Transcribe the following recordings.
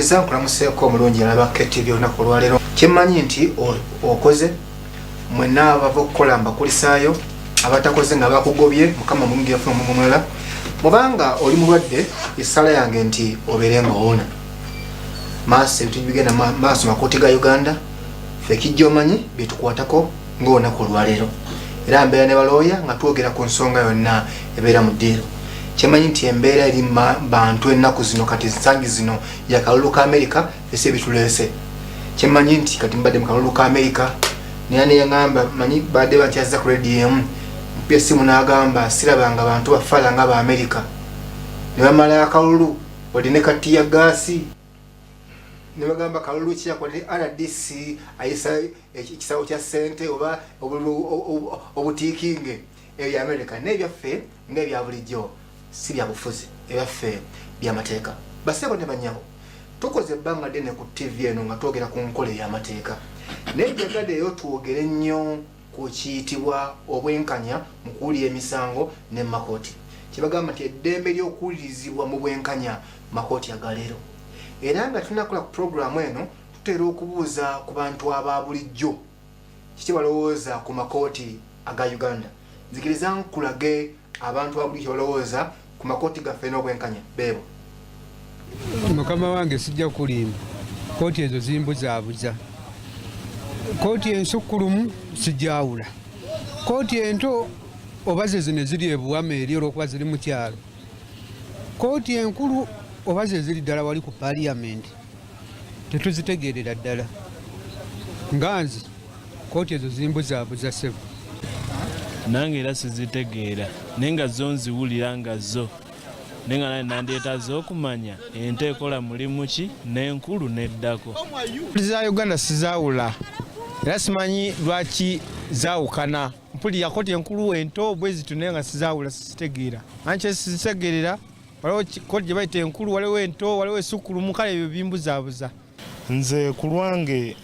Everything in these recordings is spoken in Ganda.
Mpuliriza nkulamuseeko omulungi alaba KTV olunaku olwaleero. Kyemmanyi nti okoze mwenna abava okukola mbakulisaayo abatakoze nga bakugobye Mukama mulungi yafuna omulimu mulala. Mubanga oli mulwadde essala yange nti obeere ng'owona. Maaso ebintu bigenda maaso makooti ga Uganda ffe kijja omanyi byetukwatako ng'olunaku olwaleero. Era mbeera ne balooya nga twogera ku nsonga yonna ebeera mu ddiiro. Kyemmanyi nti embeera eri bantu ennaku zino kati zangi zino ya kalulu ka Amerika ese bituleese. Kyemmanyi nti kati mbadde mu kalulu ka Amerika ne yaŋŋamba manyi badde bakyazza ku radio emu mpya essimu n'agamba sirabanga bantu bafaala nga ba Amerika. Ne bamala akalulu wadde ne kati ya gaasi ne bagamba kalulu kyakodde RDC ayisa ekisawo kya ssente oba obutiikinge ebya Amerika n'ebyaffe ng'ebya bulijjo si bya bufuzi ebyaffe by'amateeka. Basebo ne banyawo tukoze ebbanga ddene ku TV eno nga twogera ku nkola ey'amateeka naye jagadde eyo twogere nnyo ku kiyitibwa obwenkanya mu kuwulira emisango ne makooti. Kyebagamba nti eddembe ly'okuwulirizibwa mu bwenkanya makooti agaleero. Era nga tunakola ku programu eno tutera okubuuza ku bantu aba bulijjo kiki balowooza ku makooti aga Uganda. Nzikiriza nkulage abantu abulijjo balowooza ku makooti gaffe n'obwenkanya. Beebo Mukama wange sijja kulimba kooti ezo zimbuzaabuza. Kooti ensukkulumu sijjawula. Kooti ento oba ze zino ziri ebuwama eri olw'okuba ziri mu kyalo. Kooti enkulu oba ze ziri ddala wali ku paliyamenti tetuzitegeerera ddala. Nganzi kooti ezo zimbuzaabuza ssebo. Nange era sizitegeera naye nga zo nziwulira nga zo naye nga naye nandyetaze okumanya ente ekola mulimu ki n'enkulu n'eddako. Za Uganda sizaawula era simanyi lwaki zaawukana. Mpulira kooti enkulu ento bwe zito naye nga sizaawula sizitegeera. Anche sizitegeerera waliwo kooti gye bayita enkulu waliwo ento waliwo essukkulumu kale ebyo bimbuzaabuza. Nze ku lwange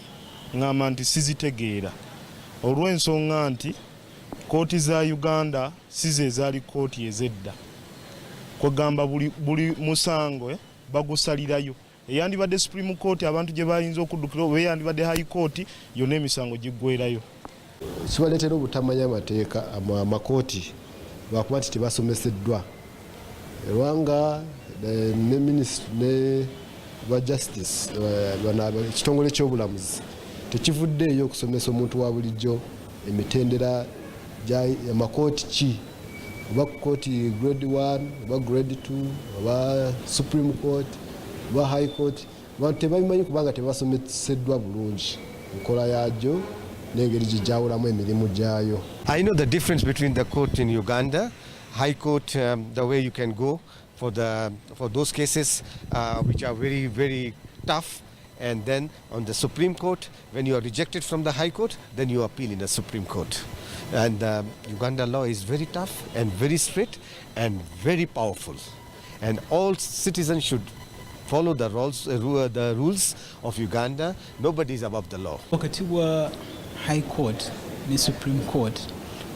ngamba nti sizitegeera olw'ensonga nti kooti za Uganda si ze zaali kooti ez'edda. Kwegamba buli musango bagusalirayo. Eyandibadde Supreme Court abantu gye bayinza okuddukira oba eyandibadde High Court yonna emisango giggwerayo. Kibaleetera obutamanya amateeka amakooti lwakuba nti tebasomeseddwa. Rwanga ne minisitule ne ba justice ekitongole ky'obulamuzi tekivuddeeyo okusomesa omuntu wa bulijjo emitendera amakooti ki oba kooti grade 1 oba grade 2 oba Supreme Court oba High Court. Abantu tebabimanyi kubanga tebasomeseddwa bulungi nkola yaagyo n'engeri gye gyawulamu emirimu gyayo. I know the difference between the court in Uganda, High Court, the way you can go for those cases which are very, very tough, and then on the Supreme Court, when you are rejected from the High Court, then you appeal in the Supreme Court. And Uganda law is very tough and very strict and very powerful, and all citizens should follow the rules of Uganda. Nobody is above the law. Wakati wa High Court ne Supreme Court,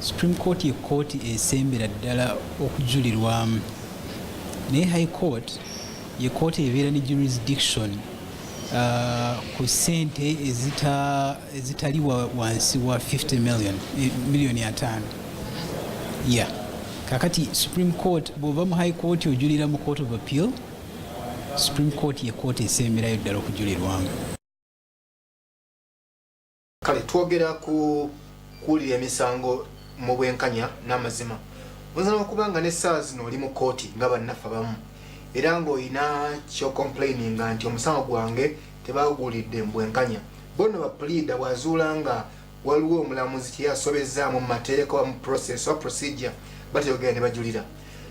Supreme Court ye kooti esembera ddala okujulirwamu, naye High Court ye kooti ebeera ne jurisdiction ku ssente ezitali wansi wa 50 million, miliyoni 5. Yeah. Kakati Supreme Court bw'ova mu High Court ojulira mu Court of Appeal, Supreme Court ye kooti esemberayo ddala okujulirwamu. Kale twogera ku kuwulira emisango mu bwenkanya n'amazima. Oyinza n'okubanga n'essaawa zino oli mu kooti nga bannaffe abamu era ng'olina ky'ocomplaininga nti omusango gwange tebaguwulidde mu bwenkanya. Bono bapulida bw'azuula nga waliwo omulamuzi kye yasobezzaamu mu mateeka oba mu process oba procedure batayogera ne bajulira.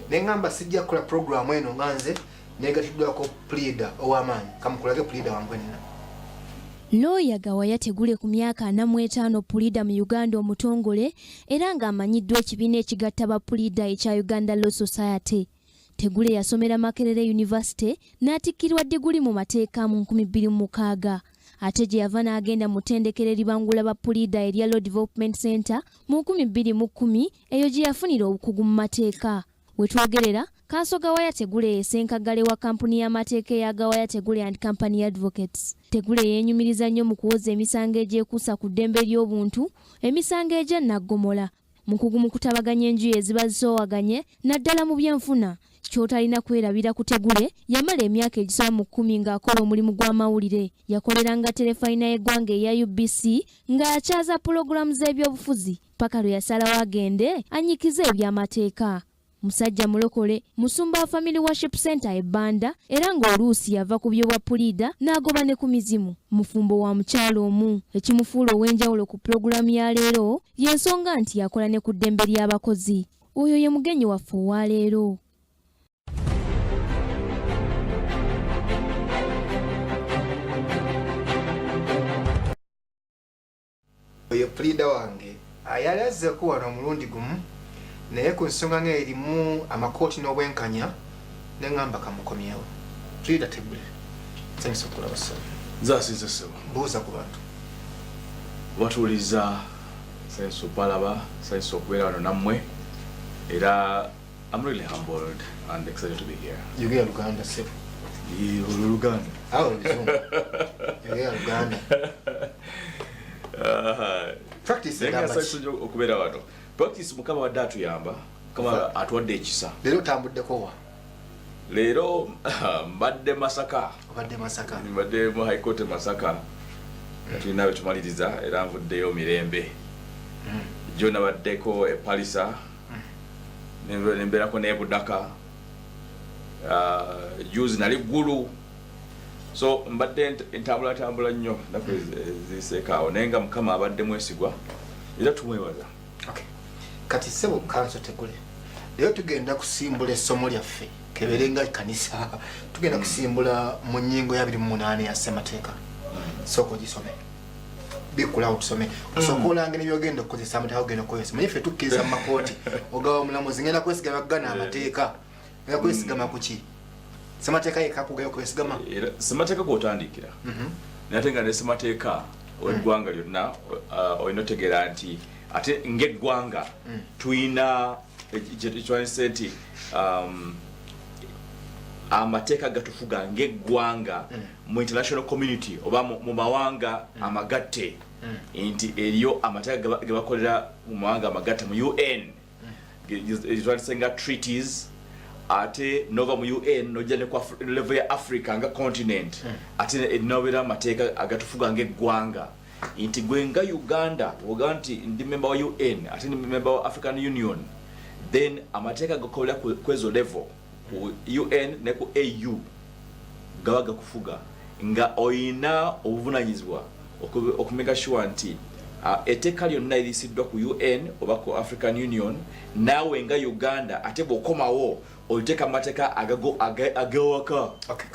Ne ngamba sijja kukola programu eno nga nze negatiddwako pulida ow'amaanyi. Kamukulage pulida wange nina. Lawyer Gawaya Tegule ku myaka 45 pulida mu Uganda omutongole era ng'amanyiddwa ekibiina ekigatta bapulida ekya Uganda Law Society. Tegule yasomera Makerere University n'atikkirwa diguli mu mateeka mu 2006. Ate gye yava n'agenda mu ttendekero eribangula bapulida erya Law Development Center mu 2010 eyo gye yafunira obukugu mu mateeka. Wetwogerera, Kanso Gawaya Tegule esenkagale wa kampuni y'amateeka ya Gawaya Tegule and Company Advocates. Tegule yeenyumiriza nnyo mu kuwoza emisango egyekuusa ku ddembe ly'obuntu, emisango egy'ennaggomola, mukugu mu kutabaganya enjuyi eziba zisoowaganye, naddala mu byenfuna. Ky'otalina kwerabira ku Tegule, yamala emyaka egisoba mu 10 ng'akola omulimu gw'amawulire. Yakoleranga terefayina y'eggwanga eya UBC ng'akyaza pulogulaamu z'ebyobufuzi paka lwe yasalawo agende anyikize eby'amateeka. Musajja mulokole, musumba wa Family Worship Center ebbanda, era ng'oluusi yava ku byobwa pulida n'agoba ne ku mizimu. Mufumbo wa mukyalo omu, ekimufuula ow'enjawulo ku pulogulaamu ya leero y'ensonga nti yakola ne ku ddembe ly'abakozi. Oyo ye mugenyi waffe owa leero. Oyo pulida wange ayali azzeeko wano omulundi gumu naye ku nsonga ng'erimu amakooti n'obwenkanya ne ŋŋamba kamukomyewo. Pulida Tegule, nsanyusa okulaba ssebo. Nzaasize ssebo. Buuza ku bantu. Batuuliza, nsanyusa obalaba, nsanyusa okubeera wano nammwe, era I'm really humbled and excited to be here. Yogera Luganda ssebo. Oluganda. Oluzungu. Yogera Luganda. Practice okubeera wano. Practice Mukama wadde atuyamba, Mukama atuwadde ekisa. Leero otambuddeko wa? Leero mbadde Masaka. Obadde Masaka. Mbadde mu High Court Masaka. Tulina bye tumaliriza era nvuddeyo mirembe. Jo nabaddeko e Palisa. Nembeerako ne Budaka. Juzi nali ggulu. So mbadde entambula nnyo naku ziseekaawo naye nga Mukama abadde mwesigwa era tumwebaza. Okay. Kati ssebo Kanso Tegule, leero tugenda kusimbula essomo lyaffe keberenga kanisa, tugenda kusimbula mu nnyingo ya 28 ya ssemateeka. Soko gisome bikulawo tusome osooka olange nebyogenda okukozesa amateeka ogenda okukozesa naye ffe tukkiriza mu makooti ogawa omulamuzi ngenda kwesigama gana amateeka ngenda kwesigama ku ki ssemateeka yekakugaya okwesigama ssemateeka kwotandikira naye ate nga ne ssemateeka ow'eggwanga lyonna olina otegeera nti ate ng'eggwanga tuyina ekitwanise nti amateeka gatufuga ng'eggwanga mu international community oba mu mawanga amagatte nti eriyo amateeka ge bakolera mu mawanga amagatte mu UN ekitwanise nga treaties ate nova mu UN nojja ne ku level ya Africa nga continent ate nobeera amateeka agatufuga ng'eggwanga nti gwe nga Uganda woga nti ndi member wa UN ate ndi member wa African Union then amateeka gakolera kwezo level ku UN ne ku AU gaba gakufuga nga oyina obuvunanyizibwa okumeka sure nti etteeka lyonna erisiddwa ku UN oba ku African Union naawe nga Uganda ate bw'okomawo oliteeka amateeka agawaka. Okay,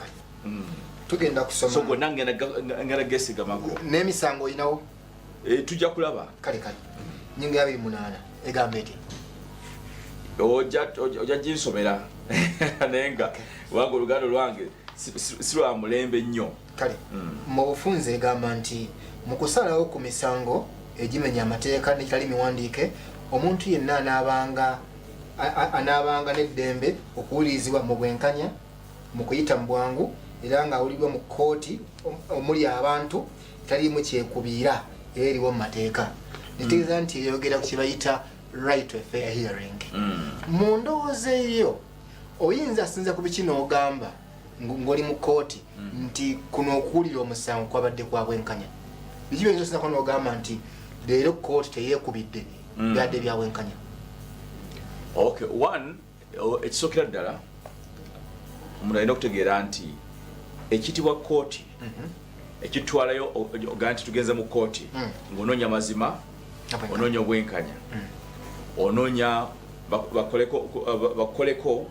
tugenda kusoma so gonna ngena gesigamako n'emisango oyinawo tujja kulaba kale nnyingo ya 28 egamba eti ojja ginsomera naye nga wange oluganda lwange si lwa mulembe nnyo kale mu bufunze egamba nti mu kusalawo ku misango egimenya amateeka nekitali miwandiike omuntu yenna anaabanga n'eddembe okuwulirizibwa mu bwenkanya mu kuyita mu bwangu era ng'awulirwa mu kkooti omuli abantu taliimu kyekubiira era eriwo mu mateeka nitegeeza nti eyogera ku kyebayita right to a fair hearing. Mu ndowooza eyo oyinza asinza ku biki n'ogamba ng'oli mu kkooti nti kuno okuwulira omusango kwabadde kwa bwenkanya biki byinza osinzako n'ogamba nti leero kkooti teyeekubidde byadde bya bwenkanya? Okay, one ekisookera ddala omuntu alina okutegeera nti ekitibwa kkooti ekitwalayo ogaa nti tugenze mu kkooti ng'onoonya mazima onoonya obwenkanya onoonya bakoleko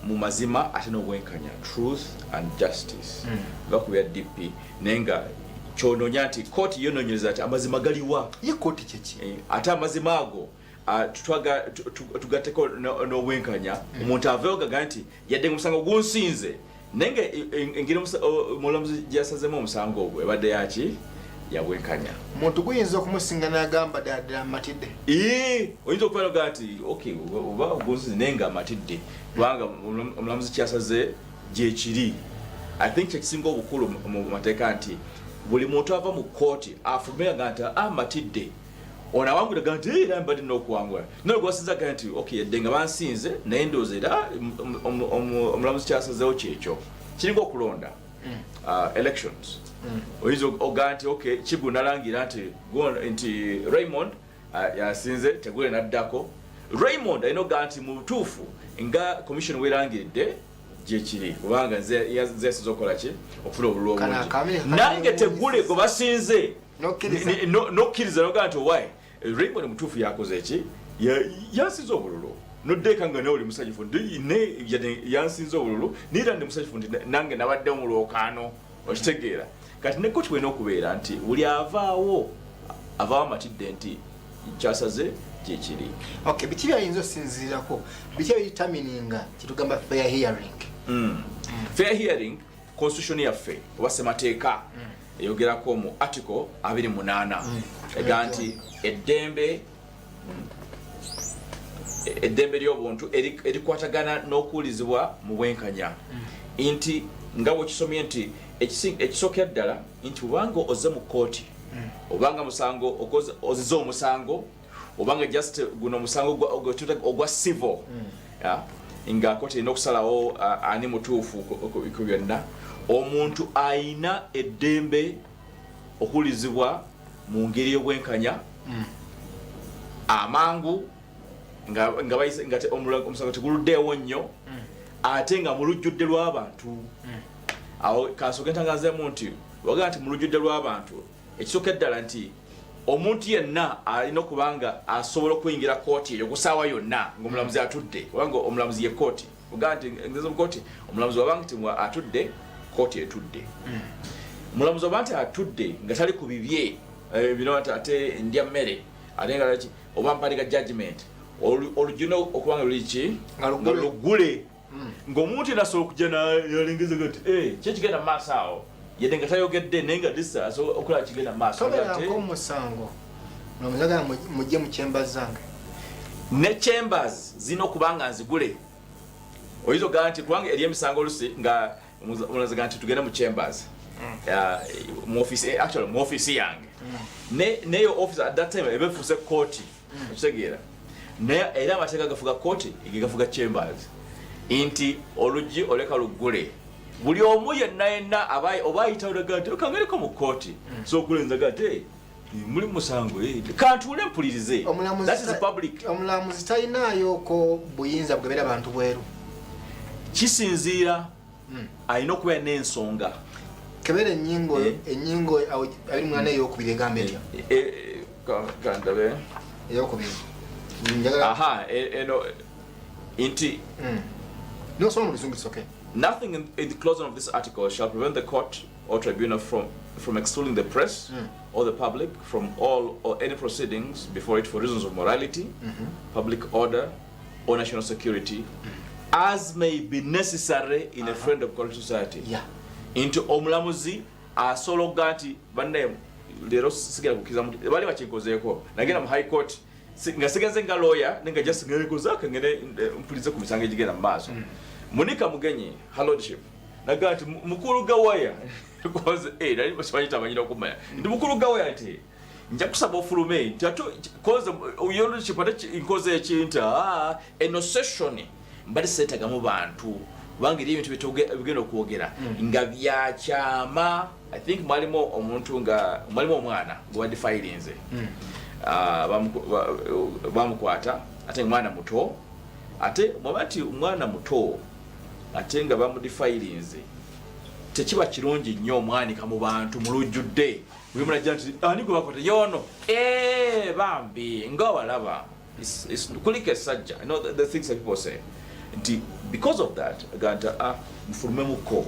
mu mazima ate n'obwenkanya truth and justice bakubya DP naye nga kyonoonya nti kkooti yonoonyereza nti amazima galiwa ye kkooti kyeki ate amazima ago tugatteko n'obwenkanya omuntu aveewo gaga nti yadde omusango gunsinze naye nga engeri omulamuzi gyasazemu omusango ogwo ebadde yaki yabwenkanya. Muntu guyinza okumusinga n'agamba ddala amatidde. Oyinza okubalaga nti okay oba ogonzi nenga amatidde kubanga omulamuzi kyasaze gyekiri. I think kyekisinga obukulu mu mateeka nti buli muntu ava mu kooti afulumira nti amatidde ona wangula nti era mbadde n'okuwangula naye gwasinzaga nti okay yadde nga bansinze naye ndowooza era omulamuzi kyasazeewo kyekyo kiringa okulonda elections. Oyinza oga nti okay Kigu nalangira nti Raymond yasinze Tegule naddako. Raymond alina oga nti mu butuufu nga commission weerangiridde gyekiri kubanga nze yasinze okukola ki okufuna obululu obungi nange Tegule gwe basinze nokkiriza noga nti owaye Raymond mutuufu yakoze ki yasinze obululu noddeeka nga nawe oli musajjufu ne yansinze obululu niira ndi musajjufu nti nange nabadde mu lwokaano okitegeera kati ne kooti bwena okubeera nti buli avaawo amatidde nti kyasaze kyekiri. Okay, biki byayinza osinzirirako biki ebitamininga kitugamba fair hearing. Fair hearing constitution yaffe oba ssemateeka eyogerako mu article 28 ega nti eddembe ly'obuntu erikwatagana n'okuwulizibwa mu bwenkanya nti nga bwekisomye nti ekisookera ddala nti obanga ozze mu kooti obanga musango ozize omusango obanga just guno musango ogwa civil nga kooti erina okusalawo ani mutuufu ku byonna omuntu ayina eddembe okuwulizibwa mu ngeri y'obwenkanya amangu nga omusango teguluddeewo nnyo ate nga mu lujjudde lw'abantu. Awo kansooke ntangazeemu nti wagaa nti mu lujjudde lw'abantu ekisooka eddala nti omuntu yenna alina okubanga asobola okuyingira kooti eyo kusaawa yonna ng'omulamuzi atudde kubanga omulamuzi ye kooti ogaa nti ngeze mu kooti omulamuzi wabanga nti atudde kooti etudde. Omulamuzi waba nti atudde nga tali ku bibye bino ate ndya mmere ate nga oba mpaliga judgment olugina okubanga luli ki nga luggule ng'omuntu nasobola okujja nalengeza nti kyekigenda mu maaso awo yedde nga tayogedde naye nga disa asobola okulaba kigenda mu maaso omusango nomuzagala mujje mu chambers zange ne chambers zina okubanga nzigule. Oyinza ogaa nti kubanga eri emisango olusi nga omunazaga nti tugenda mu chambers mu office yange neyo office at that time eba efuuse kooti okitegeera naye era amateeka gafuga kooti gafuga chambers nti oluggi oleka luggule buli omu yenna oba ayitawo daga nti okangereko mu kooti so okulenzaga nti muli musango kantuule mpulirize that is public. Omulamuzi talinaayoko buyinza bwebeera abantu bweru kisinziira alina okubeera n'ensonga kebeera ennyingo 28 eyokubiri egamba etyo kandabe eyokubiri nti no soma mu luzungu it's okay. Nothing in the closing of this article shall prevent the court or tribunal from excluding the press or the public from all or any proceedings before it for reasons of morality, public order, or national security, as may be necessary in a friend of correct society. Into omulamuzi asobola nti banne lero sigera kukiza muntu bali bakinkozeeko nagenda mu high court nga sigenze nga lawyer nenga just ngerekozaka ngene mpulize ku misango egigenda mu maaso. Monica Mugenyi, her lordship, nagati mukulu gawaya because nali basibanyita abanyira okumanya ndi mukulu gawaya ati nja kusaba ofulume tato cause your lordship ati inkoze ekinta eno session mbali setaga mu bantu bangiri ebintu bigenda okwogera nga byakyama. I think mwalimu omuntu nga mwalimu omwana gwa filinze bamukwata ate mwana muto ate mwabati omwana muto ate nga bamudifilinze tekiba kirungi nnyo omwanika mu bantu mulujjudde buli munajja nti ani gwe bakwata yono bambi nga walaba kulika esajja. I know the things that people say nti because of that aganta mufulume muko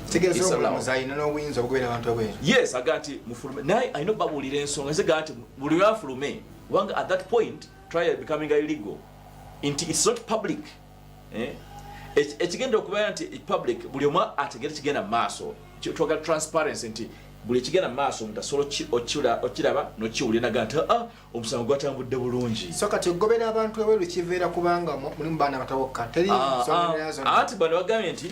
tegeeza omulamuzi alina n'obuyinza obugobera abantu abweru. Yes agati mufulume naye alina obabuulira ensonga ziga nti buli lwafulume kubanga at that point trial becoming illegal nti it's not public ekigenda okubeera nti public buli omu ategere kigenda mu maaso twagala transparency nti buli kigenda maaso omuntu asobola okiraba nokiwulira naga nti omusango gwatambudde bulungi. So kati ogobera abantu eweru kiveera kubanga mulimu baana batawoka teri anti bano bagambye nti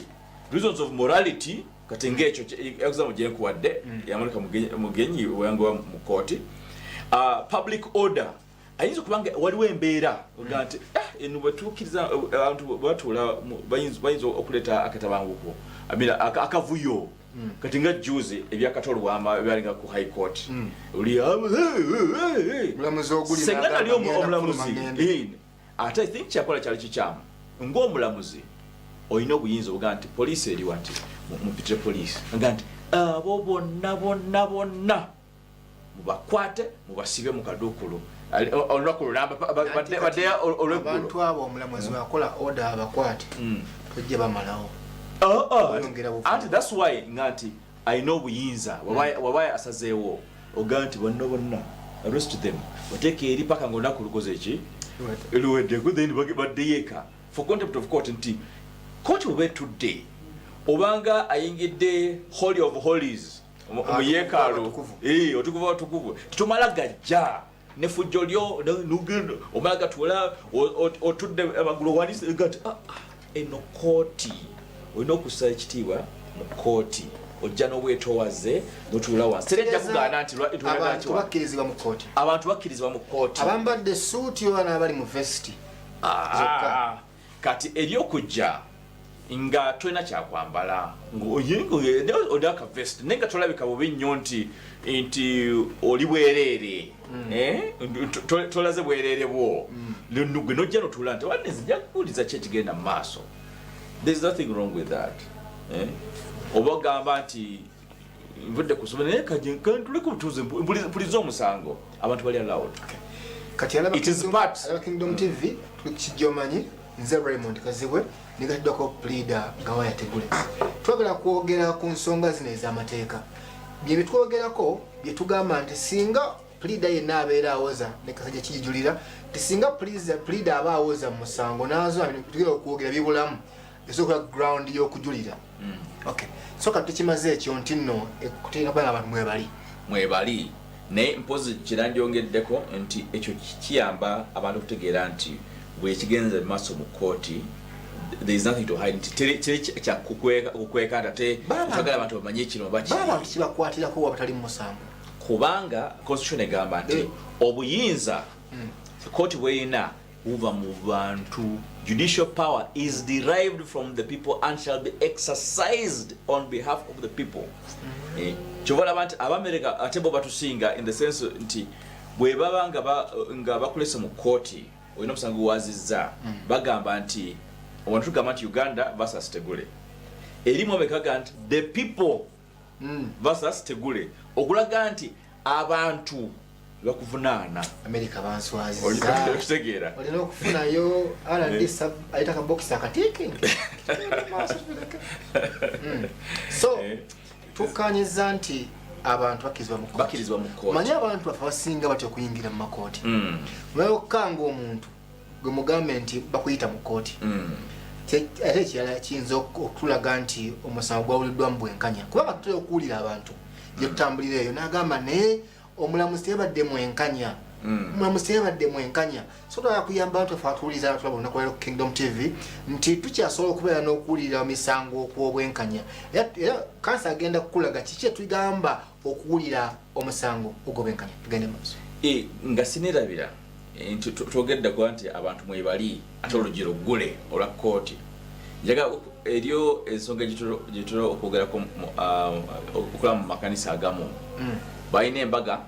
reasons of morality kati ng'ekyo example gye nkuwadde yamuleka mugenyi weyangowa mu kooti public order ayinza kubanga waliwo embeera oga nti eno bwetuukiriza abantu batuula bayinza okuleeta akatabanguko akavuyo kati nga juzi ebyakatolwama byalinga ku high court oli senga nali omulamuzi ate I think kyakola kyali kikyamu ng'omulamuzi olina obuyinza obuga nti poliisi eri wati mupitire poliisi nga nti abo bonna mubakwate mubasibe mu kaduukulu olunaku lulamba baddeya olweggulo abantu abo omulamuzi wakola order abakwate tojje bamalawo anti that's why nga nti alina obuyinza wabaye asazeewo oga nti bonna arrest them bateeka eri paka nga olunaku lukoze eki luweddeko then baddeyeeka for contempt of court nti kooti bwe betudde obanga ayingidde holy of holies omuyeekaalu otukuvu tumala gajja nefujjo lyo nugendo omala gatuula otudde amagulu wandigati eno kooti olina okussa ekitiibwa mu kooti ojja n'obwetowaze notuula wansi terejja kugaana nti abantu bakkirizibwa mu kooti abambadde suuti oba n'abali mu vesti kati eryokujja nga tolina kyakwambala ng'oyaka vest naye nga tolabika bubi nnyo nti oli bwereere tolaze bwereere bwo gwe nojja notuula nti wanezi nja kuwuliza ki ekigenda mu maaso. There's nothing wrong with that. Oba ogamba nti nvudde kusoma naye kantuleko butuuze mpulize omusango abantu bali allowed. Kati alaba Kingdom TV kijjomanyi nze Raymond Kazibwe nigatuddako pleader Gawaya Tegule. Twagala kwogera ku nsonga zino ez'amateeka. Bye twogerako bye tugamba nti singa pleader yenna abeera awoza ne kasajja kijulira tisinga pleader aba awoza mu musango nazo tugera okwogera bibulamu esokola ground y'okujulira. Okay. So kati tukimaze ekyo nti nno ekuteeka bana abantu mwebali naye mpozi kiranjongeddeko nti ekyo kiyamba abantu okutegeera nti bwe kigenze maaso mu kooti there is nothing to hide nti teri kyakukweka ate twagala abantu bamanye ekino abantu kibakwatirako wabatali mu musango kubanga constitution egamba nti obuyinza kooti bweyina buva mu bantu. Judicial power is derived from the people and shall be exercised on behalf of the people. Chovala bantu abamerika atebo batusinga in the sense nti bwe baba nga bakulese mu kooti oyina omusango wazizza bagamba nti abantu gamba nti Uganda versus Tegule erimu abekaga nti the people versus Tegule okulaga nti abantu bakuvunaana America banswazizza okutegeera olina okufunayo RDC ayitaka box akatike so tukanyiza nti abantu bakirizibwa mu kooti manya abantu bafa basinga batyo okuyingira mu makooti mweyokanga omuntu gwe mugambe nti bakuyita mu kooti ate ekirala kiyinza okutulaga nti omusango gwawuliddwa mu bwenkanya kubanga tutera okuwulira abantu gye tutambulira eyo n'agamba naye omulamuzi teyabadde mwenkanya so twala kuyamba abantu twatuwuliza tulaba olunaku lwaleero ku Kingdom TV nti tukyasobola okubeera n'okuwulira misango okw'obwenkanya era kansa agenda kukulaga kiki etugamba okuwulira omusango ogw'obwenkanya tugende maaso nga sinerabira nti twogedde kuba nti abantu mwebali ate olugero ggule olwa kooti njaga eryo ensonga gyetera okwogerako okulaba mu makanisa agamu balina embaga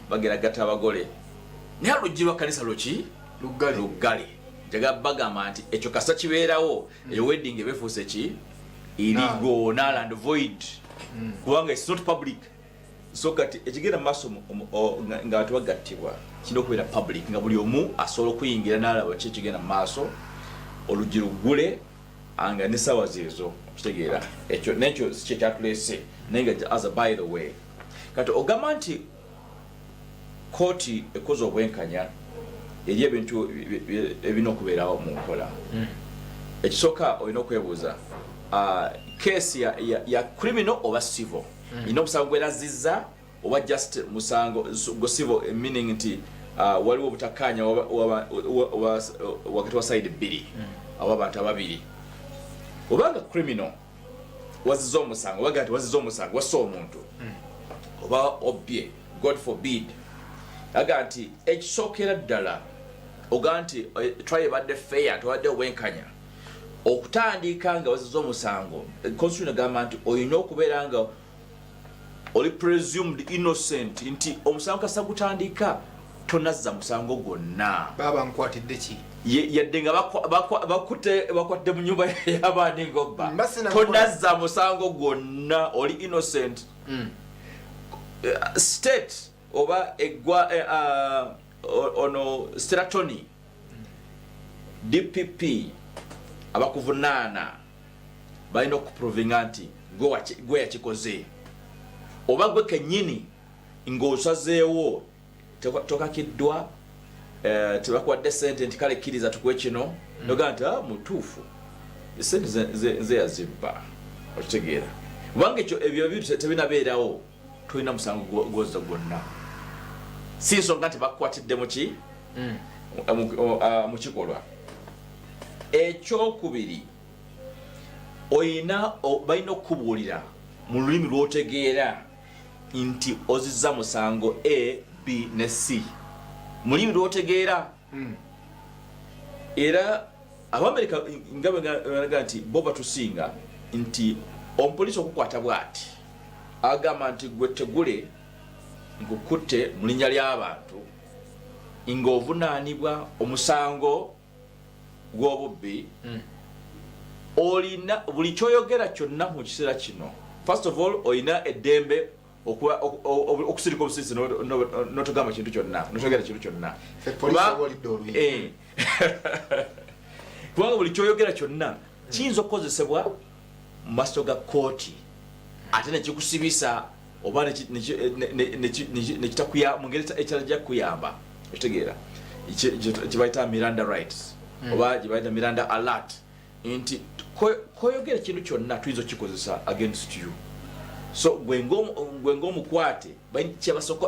bageragata abagole naye oluggi lwa kanisa luggale njaga bagamba nti ekyo kasa kibeerawo ewedding ebefuuse ki erigo null and void kubanga it's not public. So kati ekigenda maaso nga tubagattibwa kirina okubeera public nga buli omu asobola okuyingira n'alaba ki ekigenda maaso oluggi luggule anga ne ssaawa zeezo kitegeera ekyo nekyo si kyekyatulese naye nga as a by the way kati ogamba nti kooti ekoze obwenkanya eri ebintu ebirina okubeerawo mu nkola. Ekisooka olina okwebuuza keesi ya criminal oba civil. ino omusango gwerazizza oba just musango go civil meaning nti waliwo obutakkaanya wakati wa side bbiri aba abantu ababiri obanga criminal wazizza omusango obaga nti wazizza omusango wassa omuntu oba obbye god forbid aga nti ekisookera ddala oga nti try ebadde fair towadde obwenkanya okutandika nga wazizza omusango constitution agamba nti olina okubeera nga oli presumed innocent nti omusango kasa gutandika tonazza musango gwonna baba nkwatidde ki yadde nga bakutte mu nyumba y'abaani ng'obba tonazza musango gwonna oli innocent state oba eggwa ono Stratoni DPP abakuvunaana balina okuprovinga nti gwe yakikoze oba gwe kennyini ng'osazeewo tokakiddwa tebakuwadde sente nti kale kkiriza tukuwe kino noga nti mutuufu esente nze yazibba okitegeera kubanga ebyo bintu tebinabeerawo tolina musango gwozza gwonna si nsonga nti bakukwatidde muki mu kikolwa ekyokubiri balina okubuulira mu lulimi lw'otegeera nti ozizza musango A, B ne C mu lulimi lw'otegeera era abamerika nga balaga nti bo batusinga nti omupoliisi okukwata bw'ati agamba nti gwe tegule ngukutte mu linnya ly'abantu ng'ovunaanibwa omusango gw'obubbi olina buli kyoyogera kyonna mu kiseera kino first of all olina eddembe okusirika obusirisi notogamba kintu kyonna notogera kintu kyonna kubanga buli kyoyogera kyonna kiyinza okukozesebwa mu maaso ga kooti ate nekikusibisa oba nekitakuya mu ngeri ekirala gya kuyamba ekitegeera kibayita Miranda rights oba kibayita Miranda alert nti koyogera kintu kyonna tuyinza okukikozesa against you so gwe ng'omukwate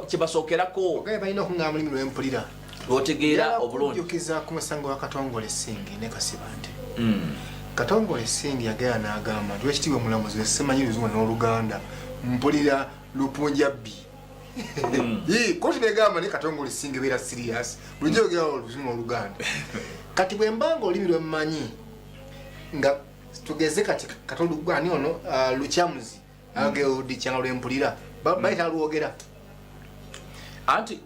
kyebasookerako balina okungamba mulimi lw'empulira otegeera obulungi okujukiza ku musango wa Katongole Singi ne Kasibante Katongole Singi yagera n'agamba nti wekitiibwa omulamuzi semanyi Luzungu n'Oluganda mpulira Lupunjabi kooti negamba ne Katongole Singi beera serious bulijjo yogera Oluzungu n'Oluganda kati bwe mbanga olulimi lwemmanyi nga tugeze kati katolugwani ono Lukyamuzi agewudi kyanga lwempulira bayita lwogera anti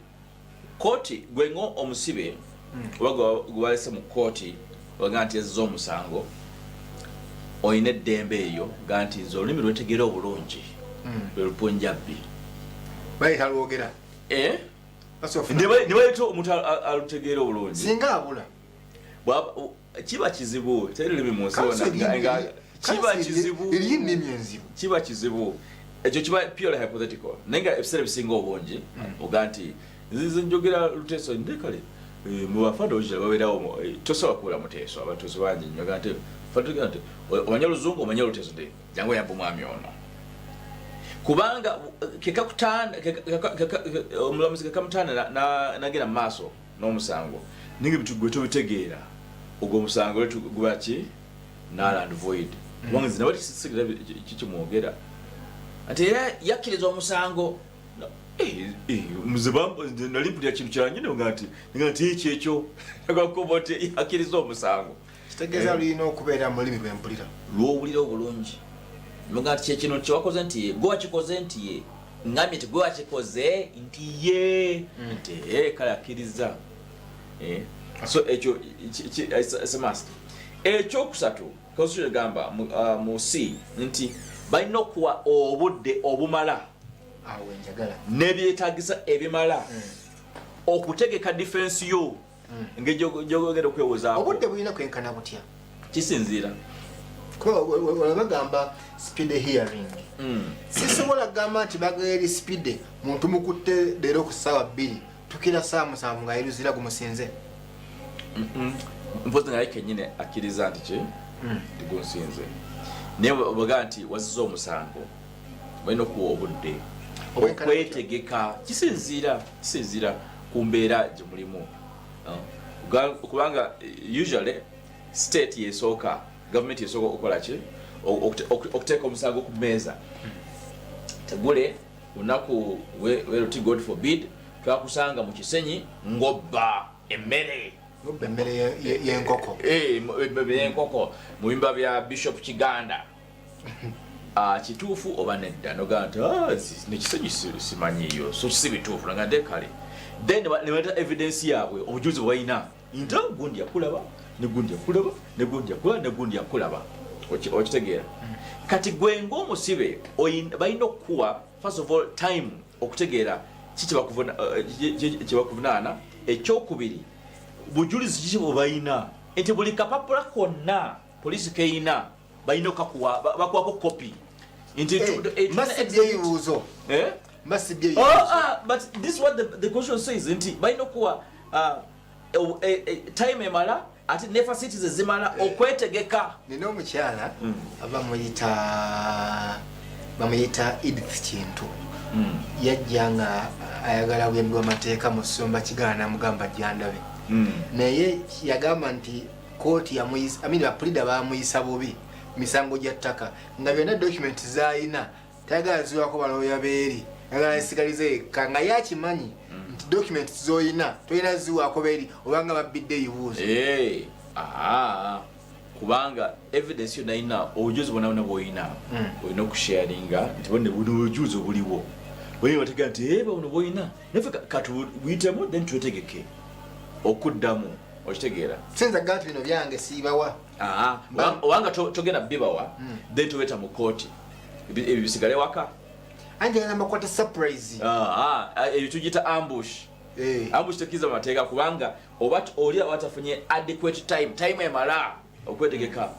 kooti gwengo omusibe gwalese mu kooti waga nti ezza omusango olina eddembe eyo ga nti nze olulimi lwetegeera obulungi lwe Lupunjabi bayita lwogera ne bayita omuntu alutegeera obulungi singa abula kiba kizibu terulimi mu nsi kiba kizibu ekyo kiba purely hypothetical naye nga ebiseera bisinga obungi oga nti nzize njogera Luteeso ndekale mu bafanda ojja babeerawo tosobola kubula Muteeso abatuuze bangi nnyo ga nti fatugera nti omanya Luzungu omanya Luteeso nti jangu yamba omwami ono kubanga omulamuzi kekamutaana nagenda mu maaso n'omusango ninga bitu gwe tobitegeera ogwo omusango guba ki null and void kubanga nze nabati sisigera kikimwogera ate era yakkiriza omusango nali mpulira kintu kyanyine nga nti ekyekyo agakuba nti yakkiriza omusango kitegeeza lulina okubeera mu lulimi lw'empulira lw'owulira obulungi nga nti kyekino kyewakoze nti ye gwe wakikoze nti ye ngambye nti gwe wakikoze nti ye nti kale akkiriza so ekyo semast ekyokusatu constitution egamba mu C nti balina okuwa obudde obumala n'ebyetaagisa ebimala okutegeka defense yo ng'egyogenda okwewozaako obudde bulina kwenkana butya kisinziira bagamba speed hearing sisobola kugamba nti bageri speed muntu mukutte leero ku ssaawa 2 tukira saa 7 nga yeruzira gumusinze mpozi naye kennyini akkiriza nti ki nti gunsinze naye baga nti wazizza omusango balina okuwa obudde okwetegeka kisinziira ku mbeera gye mulimu kubanga usually state yesooka government yesooka okukola ki okuteeka omusango ku mmeeza tegule lunaku weruti god forbid twakusanga mu kisenyi ngobba emmere y'enkoko mu bimba bya bishop Kiganda kituufu oba nedda nogaa nti nekisenyi simanyiyo so si bituufu naga nti kale then ne baleta evidence yaabwe obujulizi bwe balina nti gundi yakulaba negundi yakulaba negundi yakulaba negundi yakulaba okitegeera kati gwe ng'omusibe balina okuwa first of all time okutegeera kyebakuvunaana ekyokubiri bujulizi kiki bwe balina nti buli kapapula konna polisi keina balina okakuwa bakuwako kopi nti but this is what the constitution says nti balina okuwa time emala ati nefa cities zimala okwetegeka nina omukyala bamuyita Edith Kintu yajja nga ayagala bwembi w'amateeka mu ssomba Kiganda namugamba jandabe naye yagamba nti kooti bapulida bamuyisa bubi misango gya ttaka nga byonna document zayina tayagala ziwako balooya beeri yagala esigalize eka nga yakimanyi nti document zoyina toyina ziwako beeri obanga babbidde ebibuuzo kubanga evidence yonna yina obujulizi bwonna bwoyina olina okusharinga nti bone buno obujulizi obuliwo oyina bategera nti buno bwoyina naffe katubuyitemu then twetegeke okuddamu okitegeera sinza ganti bino byange siibawa obanga togenda bibawa then tobeta mu kooti ebyo bisigale waka anje ngamba kwata surprise ebyo tugiyita ambush ambush tekiza mateeka kubanga oba oli abatafunye adequate time emala okwetegeka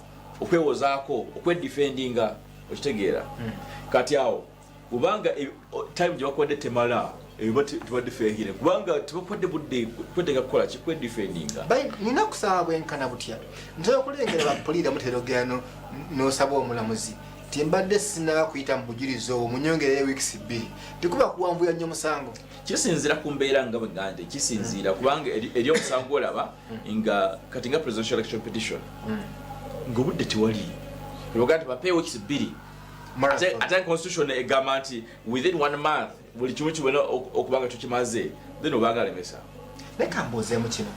okwewozaako okwedefendinga okitegeera kati awo kubanga time gye bakodde temala tubadde feehire kubanga tubakodde budde kwetega kukola kikwedefendinga nina kusaba bwenkana butya nsobola okulengera bapulira muterogera n'osaba omulamuzi timbadde sinaba kuyita mu bujulizi obwo munyongerere weeks 2 tekuba kuwanvuya nnyo musango kisinziira ku mbeera nga bwegande kisinziira kubanga eri omusango olaba nga kati nga presidential election petition ng'obudde tewali oga nti bapeewo weeks 2 ate constitution egamba nti within 1 month buli kimu kibona okubanga tukimaze then obanga alemesa leka mbuuzeemu kino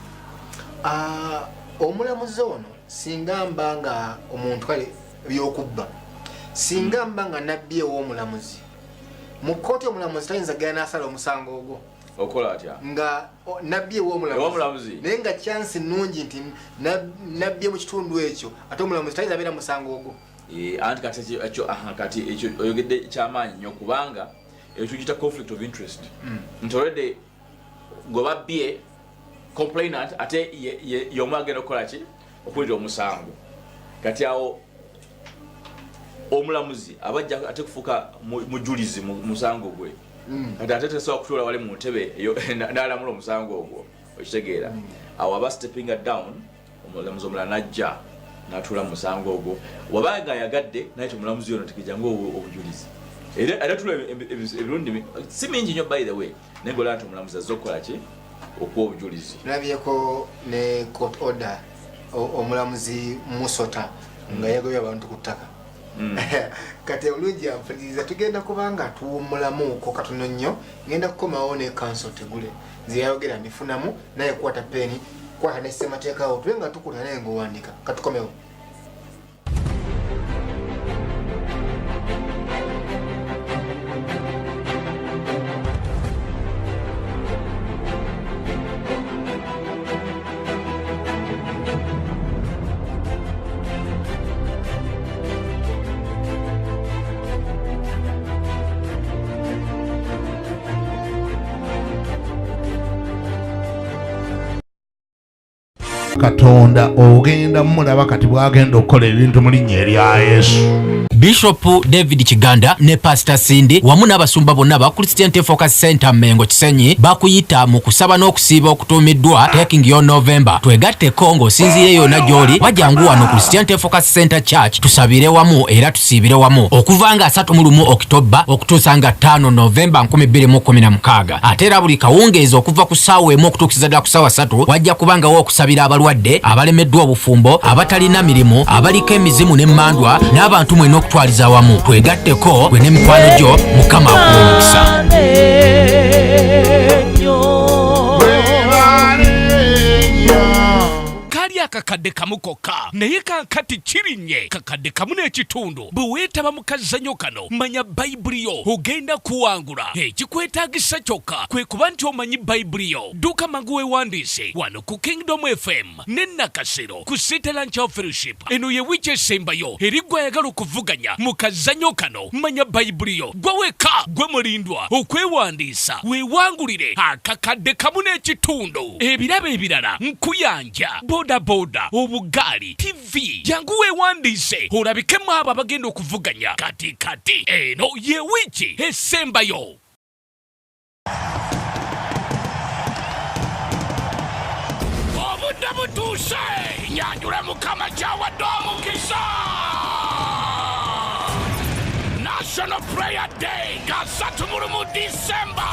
omulamuzi ono singa mba nga omuntu kale byokubba singa mba nga nabbi ew'omulamuzi mu kkooti omulamuzi tayinza genda n'asala omusango ogwo okola atya nga nabbi ew'omulamuzi naye nga chance nnungi nti nabbi mu kitundu ekyo ate omulamuzi tayinza beera musango ogwo anti kati ekyo oyogedde kyamaanyi nnyo kubanga ekyo tugiyita conflict of interest nti already gwe babbye complainant ate y'omu agenda okukola ki okuwulira omusango kati awo omulamuzi abajja ate kufuuka mujulizi mu musango gwe kati ate tesobola kutuula wali mu ntebe n'alamula omusango ogwo okitegeera awo aba stepping down omulamuzi omulala najja n'atuula mu musango ogwo wabanga ayagadde naye omulamuzi yono tekijanga obujulizi era tula ebirundi si mingi nnyo by the way naye ng'olaba nti omulamuzi azza okukola ki okuwa obujulizi tulabyeko ne court order omulamuzi Musota nga yagobya abantu ku ttaka kati olungi ampuliriza tugenda kubanga tuwummulamuko katono nnyo ngenda kukomawo ne council tegule nze yayogera ndifunamu naye kwata peni kwata ne ssemateeka awo tube nga tukuta naye ng'owandiika katukomewo Katonda ogenda mulaba kati bwagenda okukola ebintu mu linnya erya Yesu. Bishop David Kiganda ne Pastor Cindy wamu n'abasumba bonna ba Christian Focus Center Mengo Kisenyi bakuyita mu kusaba n'okusiiba okutuumiddwa Taking Your November. Twegatteko ng'osinziire yonna gy'oli wajjangu wano Christian Focus Center Church tusabire wamu era tusiibire wamu okuva nga 31 Oktoba okutuusa nga 5 November 2016. Ate era buli kawungeezi okuva ku ssaawa emu okutuukiriza ddala ku ssaawa 3 wajja kubangawo okusabira abalwadde abalemeddwa obufumbo abatalina mirimu abaliko emizimu n'emmandwa n'abantu mwena okutwaliza wamu. Twegatteko gwe n'emikwano gyo Mukama akuwa omukisa. Kakadde kamu kokka naye kankati kirinnye kakadde kamu n'ekitundu bwe weetaba mu kazanyo kano manya bayibuli yo ogenda kuwangula. Ekikwetaagisa kyokka kwe kuba nti omanyi bayibuli yo. Dduka mangu weewandiise wano ku Kingdom FM ne Nakasero ku City Lunch Fellowship. Eno ye wiiki esembayo eri gwe ayagala okuvuganya mu kazanyo kano manya bayibuli yo. Gwe wekka gwe mulindwa okwewandiisa weewangulire akakadde kamu n'ekitundu. Ebirabo ebirala nkuyanja boda obugaali TV jangu weewandiise olabikemu abo abagenda okuvuganya kati eno ye wiiki esembayo. Obudde butuuse nyanjule Mukama gy'awadde omukisa. National Prayer Day nga 3 December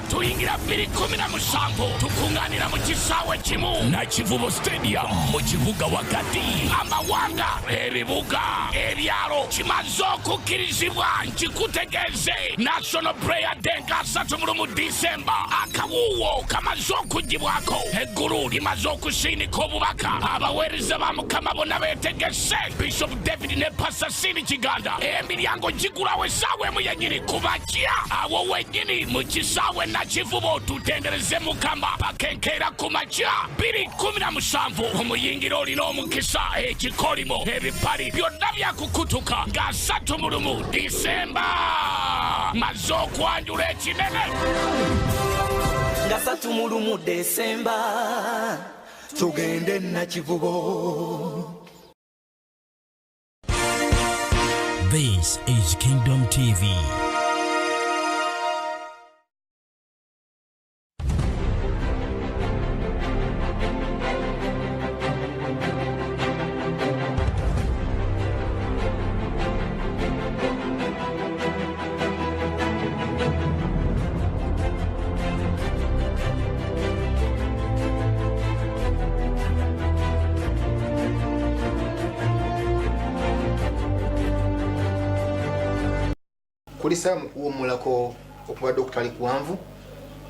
tuyingira 2017 tukunganira mu kisaawe kimu na Kivubo Stadium mu kibuga wakati. Amawanga ebibuga ebyalo kimaze okukkirizibwa nkikutegeeze National Prayer Day nga 3 December. Akawuwo kamaze okugibwako eggulu limaze okusiinika obubaka. Abaweereza ba Mukama bonna beetegese Bishop David ne Pastor Cindy Kiganda. Emiryango gigulawo essaawa emu yennyini kumakya awo wennyini mu kisaawe na Kivubo tutendereze Mukama pakenkeera ku makya 2017. Omuyingiro olina omukisa ekikolimo ebipali byonna byakukutuka nga 3 December. Maze okwanjula ekinene nga 3 December tugende na Kivubo. This is Kingdom TV. Kulisa mu kuwummulako okubadde okutali kuwanvu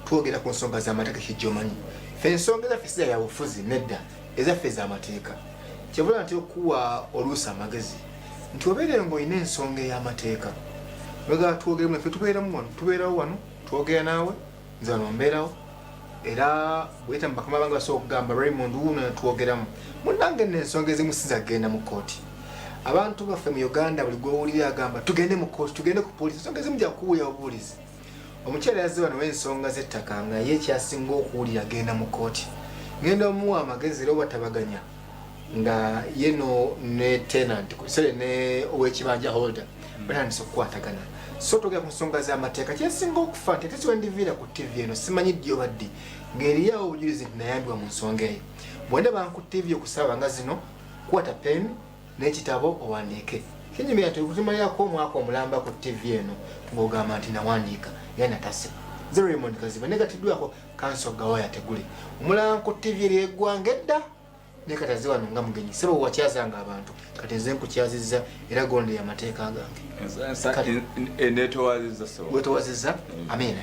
twogera ku nsonga z'amateeka kijjomanyi. Ffe ensonga ezaffe si ya bufuzi nedda ezaffe ez'amateeka. Kyebula nti okuwa oluusi amagezi nti obeere ng'olina ensonga ey'amateeka. Wega twogeremu ffe tubeerawo wano twogera naawe nze wano mbeerawo era bweta mu bakama bange basobola okugamba Raymond wuuno twogeramu. Munnange n'ensonga ezimu sizagenda mu kkooti. Abantu baffe mu Uganda buli gw'owulira agamba tugende mu kkooti tugende ku poliisi ensonga ezimu gya kuwulira obuwulizi. Omukyala yazze wano w'ensonga z'ettaka nga ye kyasinga okuwulira agenda mu kkooti. Ngenda omuwa amagezi era obatabaganya nga yeno ne tenant kusere ne ow'ekibanja holder batandise okukwatagana. So togera ku nsonga z'amateeka kyasinga okufa nti tesi wendiviira ku TV eno simanyi ddi oba ddi ng'eriyawo obujulizi nti nayambibwa mu nsonga eyo. Bw'endaba ku TV okusaba nga zino kwata pen n'ekitabo owandiike. Kinyumira tukutumalirako omwaka omulamba ku TV eno ng'ogamba nti nawandiika era natase. Nze Raymond Kaziba negatiddwako Council Gawaya Tegule. Omulamba ku TV eri eggwanga edda ne katazi wano nga mugenyi. Sebo wakyazanga abantu kati nze nkukyazizza era gonde amateeka gange. Wetowazizza? Amen.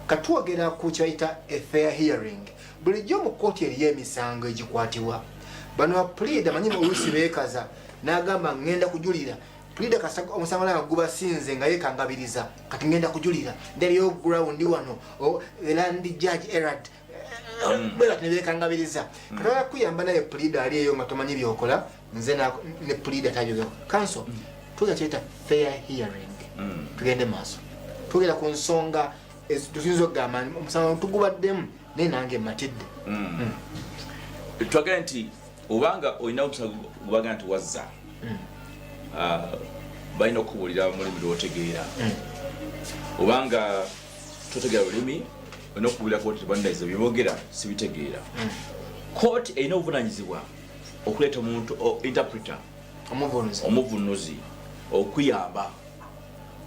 Katwogera ku kyayita a fair hearing. Bulijjo mu kkooti eriyo emisango egikwatibwa. Bano bapulida manyi oluusi beekaza n'agamba ngenda kujulira. Pulida kasaka omusango langa gubasinze nga yekangabiriza kati ngenda kujulira. Nderiyo ground wano land judge Erad bela nebekangabiriza. Katala kuyamba naye pulida ali eyo nga tomanyi byokola nze ne pulida tabyogera. Council tugakyeta fair hearing. Tugende maaso. Tugera ku nsonga tusinza okugamba omusango tugubaddemu naye nange matidde. twagala nti obanga olina omusango gubaga nti wazza balina okubuulira mulimi lwotegeera obanga totegeera lulimi olina okubuulira kooti tebandaiza byebogera sibitegeera kooti erina obuvunanyizibwa okuleeta omuntu interpreter omuvunuzi okuyamba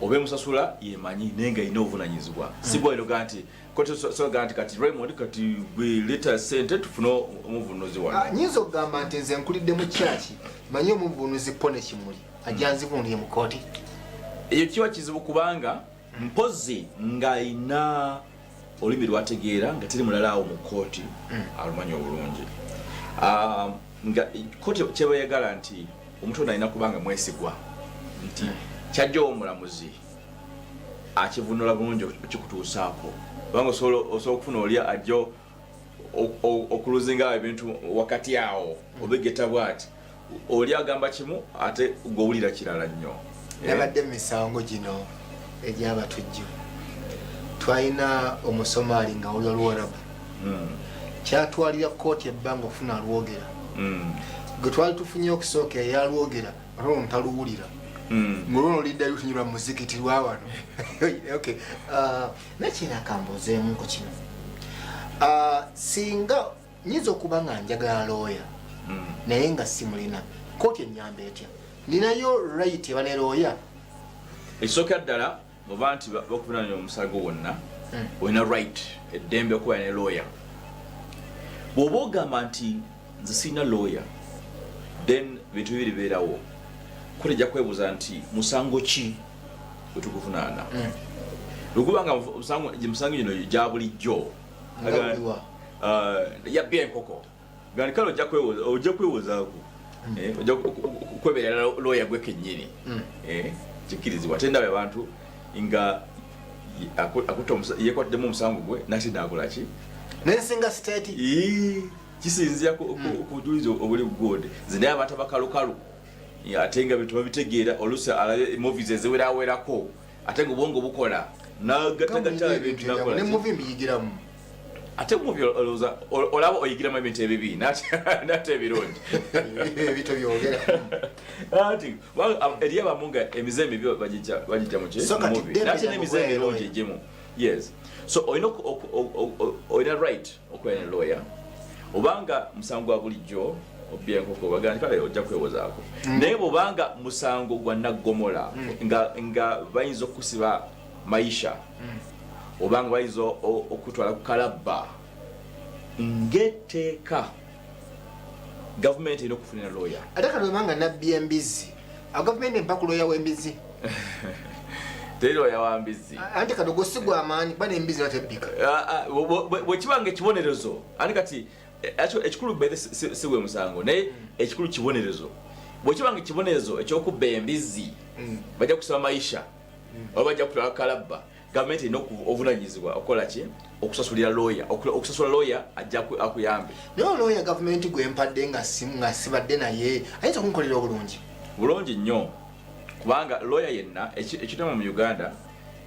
oba emusasula yemanyi naye nga erina obuvunanyizibwa sibwainoga nti kooti soga nti kati Raymond kati leeta sente tufune omuvunuzi wano nyinza okugamba nti nze nkulidde mu kyaki manyi omuvunuzi pone kimuli ajanzivunye mu kooti ekyo kiba kizibu kubanga mpozi ng'ayina olulimi lwategeera nga teri mulala awo mu kooti alumanyi obulungi nga kooti kyebayagala nti omuntu ono alina kubanga mwesigwa nti kyajja omulamuzi akivunula bulungi okikutuusaako kubanga osobola okufuna oli ajja okuluzinga ebintu wakati awo obegeta bwati oli agamba kimu ate gwowulira kirala nnyo nabadde misango gino egyabatujju twalina omusomaali nga olwa luwarabu kyatwalira kooti ebbanga okufuna alwogera gwe twali tufunye okusooka eyalwogera ate omuntu aluwulira ngolwono liddayo tunyulwa mu muzikiti lwa wano nakina kambuuzeemu ku kino singa nyinza okuba nga njagala looya naye nga simulina kooti ennyamba etya ninayo right eba ne looya ekisookera ddala oba nti bakuvunanya omusango wonna olina right eddembe okuba ne looya bw'oba ogamba nti nze sirina looya then bintu bibiri beerawo kooti ejja kwebuuza nti musango ki wetukuvunaana lwekubanga musango gino gya bulijjo yabbya enkoko gani kale ojja kwebuuzaako ojja kweberera looya gwe kennyini kikkirizibwa ate ndaba abantu nga yekwatiddemu omusango gwe nati naakolaki nensinga state kisinzira ku bujulizi obuli good zinaye abantu abakalukalu ate nga bintu babitegeera oluusi alabe movies eziwerawerako ate nga obwongo bukola nagattagatta ebintu nakola ate muvi olaba oyigiramu ebintu ebibi nate ebirungi ebito byogera ati eri abamu nga emize emibi bagijja muki nate n'emize emirungi egimu yes so olina right okubeera ne lawyer obanga musango gwa bulijjo obbya enkoko bagandi kale ojja kwewozaako naye bwobanga musango gwa naggomola nga bayinza okusiba maisha obanga bayinza okutwala ku kalabba ng'etteeka gavumenti erina okufunira lawyer ate kati obanga nabbya embizi gavumenti empa ku lawyer w'embizi teri lawyer wa mbizi anti kati ogosigwa amaanyi kuba n'embizi batebbika bwekibanga ekibonerezo anti kati ekikulu bebe siwe musango naye ekikulu kibonerezo bwekibanga ekibonerezo ekyokubba embizi bajja kusaba maisha oba bajja kutwala kalabba gavumenti erina obuvunanyizibwa okukola ki okusasulira lawyer okusasula lawyer ajja akuyambe naye lawyer gavumenti gwempadde nga sibadde naye ayinza okunkolera bulungi nnyo kubanga lawyer yenna ekitema mu Uganda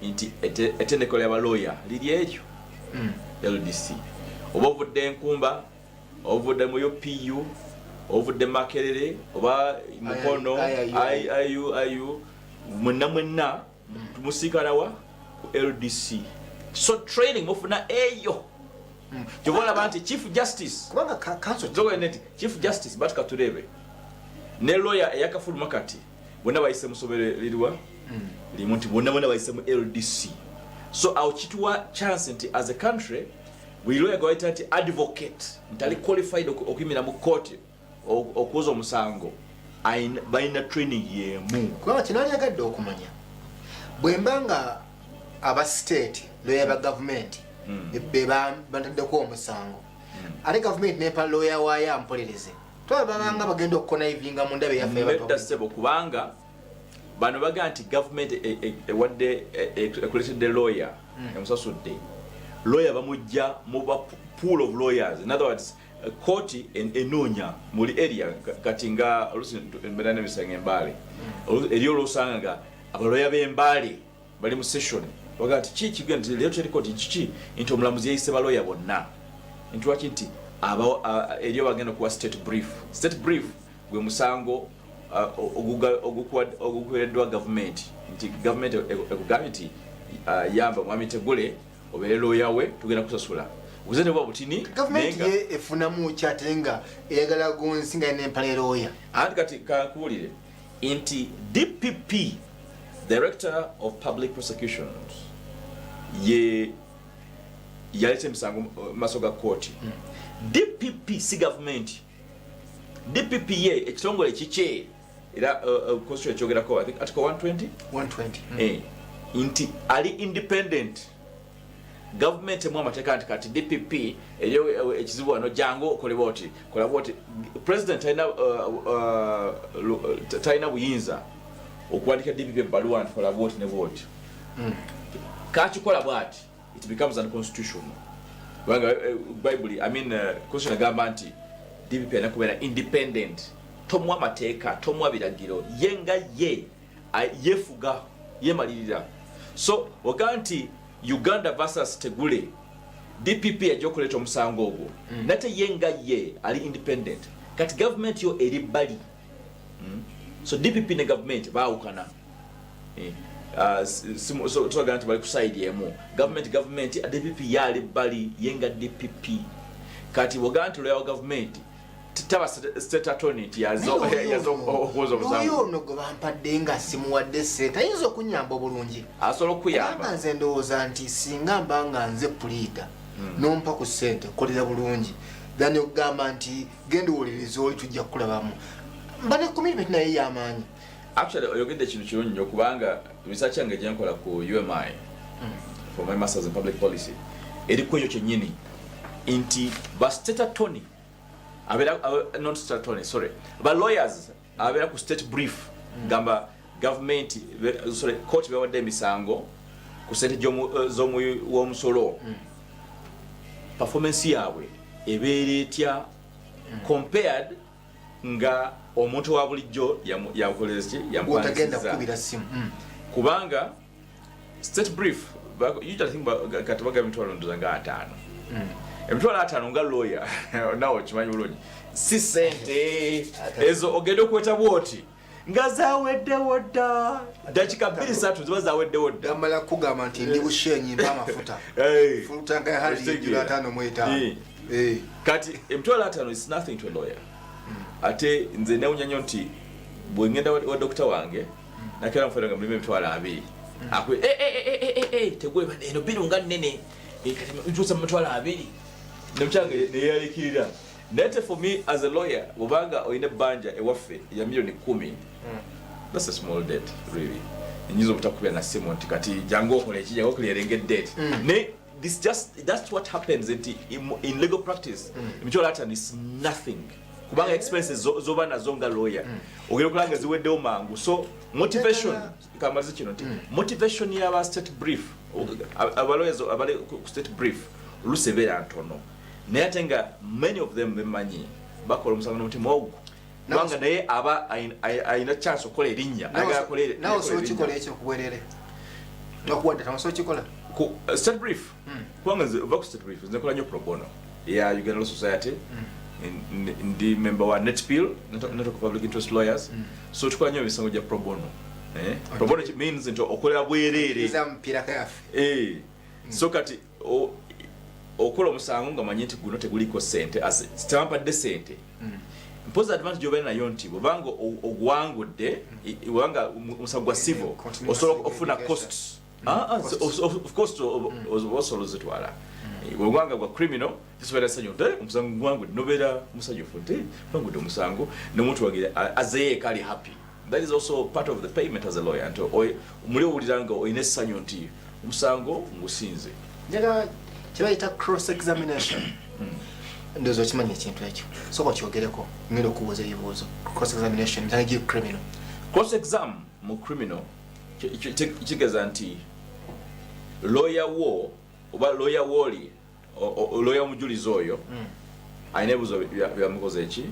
nti ettendekero ly'aba lawyer liri eryo LDC oba ovudde Nkumba ovudde mu UPU ovudde Makerere oba Mukono ayu mwenna tumusikalawa LDC so training mufuna eyo kyobola banti chief justice kubanga council chief justice batka turebe ne lawyer eyakafuluma kati bonna bayise musobererwa limu nti bonna bayise mu LDC so awo kituwa chance nti as a country we lawyer goita nti advocate ntali qualified okuyimira mu court okuza omusango bayina training yemu kubanga kinanyagadde okumanya bwembanga aba state lawyer ba government bantadeko omusango ate government nepa lawyer wayo ampolereze twabanga bagenda okukona ivinga mu ndabe yaffe batasebo kubanga bano baga nti government ewadde ekulesede lawyer emusasudde lawyer bamujja mu pool of lawyers in other words court enoonya muli area kati nga olusi mbera n'ebisange Mbale eriyo olusanga abaloya b'Embale bali mu session baga nti kigenda leero teri court kiki nti omulamuzi yayise baloya bonna nti waki nti eriyo bagenda kuwa state brief gwe musango ogukuwereddwa gavumenti nti gavumenti ekugambye nti yamba mwami Tegule obeere lawyer we tugenda kusasula buzende bwa butini gavumenti ye efunamu kyatenga eyagala gonsinga n'empale lawyer anti kati kakuwulire nti DPP Director of Public Prosecutions ye yalete emisango masoga court DPP si government DPP ye ekitongole kike era constitution ekyogerako I think article 120 inti ali independent government emu amateeka nti kati DPP eriyo ekizibu wano jangu okolebwa oti kolabwa oti president taina buyinza okuwandika DPP ebbaluwa nti kolabwa oti ne vote kakikola bwati it becomes unconstitutional. Bible, I mean, constitution agamba nti DPP anakubeera independent tomwa mateeka tomwa biragiro yenga yefuga yemalirira. So wakanti Uganda versus Tegule DPP ajokuleta omusango ogwo nate yenga ali independent kati government yo eri bali so DPP ne government baawukana so tuagana bali kuside yemu government DPP yali bali yenga DPP kati waganti lwa government taba state attorney yazo okuwoza obusango yo no go bampadde nga simuwadde state ayinza okunyamba obulungi asolo kuyamba nze ndowooza nti singa mbanga nze pulida nompa ku sente kolera bulungi then ogamba nti genda owuliriza oli tujja kukulabamu mbane commitment naye y'amaanyi. Actually, oyogedde kintu kirungi nnyo kubanga research yange gye nkola ku UMI for my masters in public policy eriko ekyo kyennyini nti ba state attorney not state attorney, sorry, ba lawyers abeera ku state brief gamba government court bewadde emisango ku sente w'omusolo performance yaabwe ebeera etya compared nga omuntu wa bulijjo yakoleza yamutagenda kubira simu kubanga state brief usually think katabaga mitwalo ndozanga 5 emitwalo 5 nga lawyer nawo kimanyi bulungi si sente ezo ogenda okweta bwoti nga zawedde wodda dakika 2-3 ziba zawedde wodda gamala kugamba nti ndi bushenyi mpa amafuta futa nga hali yijula 5 kati emitwalo 5 is nothing to a lawyer. Ate nze newunya nti bwe ngenda wa doctor wange nakera mfera mulime emitwalo 2 akwe Tegule eno biru nga nene kati ntusa emitwalo 2 nemchange ne yalikirira nete for me as a lawyer bubanga oyine banja ewaffe ya milioni 10 that's a small debt really nyizo butakubya na simu nti kati jango okole ekijja okulerenge debt ne this just that's what happens in legal practice emitwalo 5 is nothing kubanga expenses zoba nazo nga lawyer ogera kulanga ziweddewo mangu so motivation kamaze kino nti motivation ya state brief aba lawyers abali ku state brief lusebera ntono naye ate nga many of them bemanyi bakola omusango n'omutima ogwo kubanga naye aba ayina chance okukola erinnya agakolere nawe so kikola ekyo kubwerere nokuwadde tamu so kikola ku state brief kubanga ku state brief nzekola nnyo pro bono ya Uganda Law Society ndi member wa NETPIL, Network of Public Interest Lawyers. So tukola nnyo emisango gya pro bono. Pro bono means nti okolera bwerere. So kati okola omusango nga manyi nti guno teguliko sente as stampadde sente. Mpoza advantage obeera nayo nti bwebanga ogwangudde wanga omusango gwa civil osobola okufuna costs. Of course osobola zitwala. Wanga gwa criminal tisubira sanyote omusango gwangu nobera musajjufu nti bangude omusango n'omuntu wagira azeye kali happy. That is also part of the payment as a lawyer nto muli owuliranga oyina essanyu nti omusango ngusinze njaga kibayita cross examination ndozo kimanyi ekintu ekyo soko kyogereko ngenda okubuuza ebibuuzo cross examination ntangi criminal cross exam mu criminal kigeza nti lawyer wo oba lawyer woli lawyer omujulizi oyo ayina ebibuuzo byamukoze eki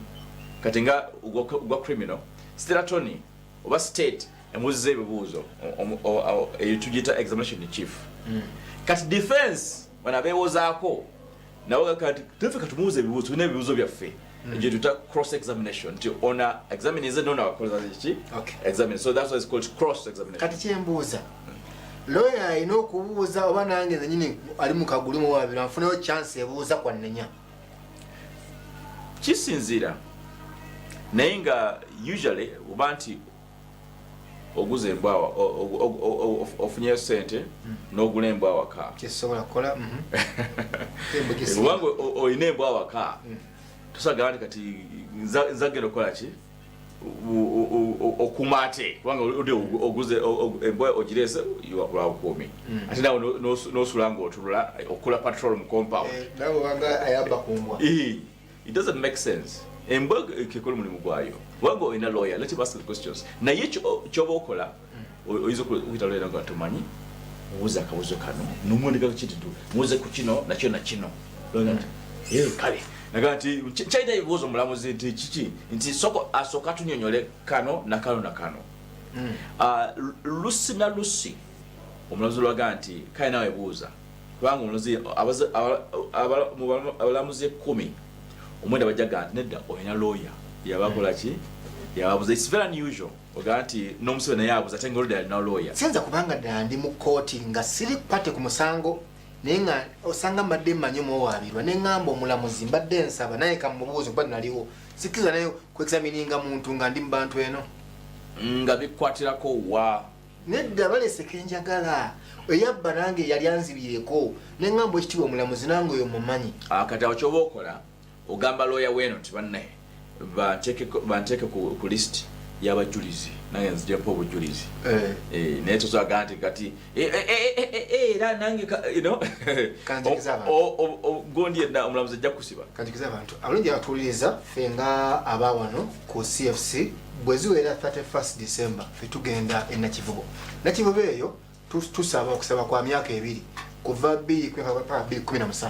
kati nga ugwa criminal state attorney oba state emuziza ebibuuzo tugiyita examination chief kati defense banabeewozaako nawe kati tufe katumuuze ebibuuzo tulina ebibuuzo byaffe ekyo tuta cross examination nti ona examine nze nona wakola ki examine, so that's why it's called cross examination. Kati kyembuuza lawyer alina okubuuza oba nange nzenyini ali mu kagulimu wabiri nfuneyo chance ebuuza kwanenya kisinziira naye nga usually oba nti oguze embwawa ofunyeyo sente n'ogula embwawa ka kisobola kukola kubanga olina embwawa ka tosagala nti kati nzagenda okukola ki okuuma ate kubanga odi oguze embwa ogirese lwabukuumi ate nawe n'osula ng'otulula okula patrol mu compound nawe wanga ayamba ku mbwa. It doesn't make sense. Embwa kekola mulimu gwayo wanga olina lawyer, let him ask the questions naye kyoba okola oyinza okuyita lawyer nga tomanyi mubuuza akabuuzo kano nomwondekako kititu mubuuze ku kino nakyo nakino kale naga nti kyalina ebibuuzo omulamuzi nti kiki nti asooka tunyonyole kano nakano nakano lusi na lusi omulamuzi lwaga nti kale nawe buuza kubanga omulamuzi abalamuzi 10 omwenda bajaga nti nedda olina lawyer yabakola ki yababuuza. It's very unusual oga nti n'omusibe naye abuuza ate nga oludde alina lawyer. Sinza kubanga ddala ndi mu kooti nga siri kukwate ku musango naye nga osanga mbadde mmanyi muwaabirwa ne ŋŋamba omulamuzi mbadde nsaba naye kamubuuza kuba naliwo sikkiriza naye ku examininga muntu nga ndi mu bantu eno nga bikwatirako wa nedda balese kenjagala eyabba nange yali anzibireeko ne ŋŋamba ekitiibwa omulamuzi nange oyo mumanyi. Kati awo kyoba okola ogamba lawyer weno nti banne banteeke ku list y'abajulizi nange nzigyako obujulizi naye tosobola nti kati era nange gondi edda omulamuzi ajja kusiba. Kanjikiza abantu abalungi abatuuliriza ffe nga abawano ku CFC bwe ziwera 31 December ffe tugenda e Nakivubo. Nakivubo eyo tusaba okusaba kwa myaka 2 kuva 2017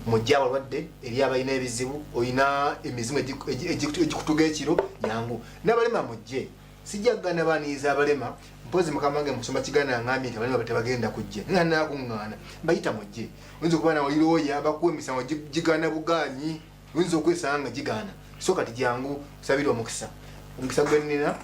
mujja abalwadde eri abalina ebizibu olina emizimu egikutuga ekiro nyangu n'abalema mujje sijjagana baaniiza abalema mpozi mukama wange musomba kigana ngambye nti abalema tebagenda kujja nga nakuŋŋaana mbayita mujje oyinza okuba nawe olirooya bakuwa emisango gigaana bugaanyi oyinza okwesanga nga gigaana so kati jangu sabira omukisa gwe nnina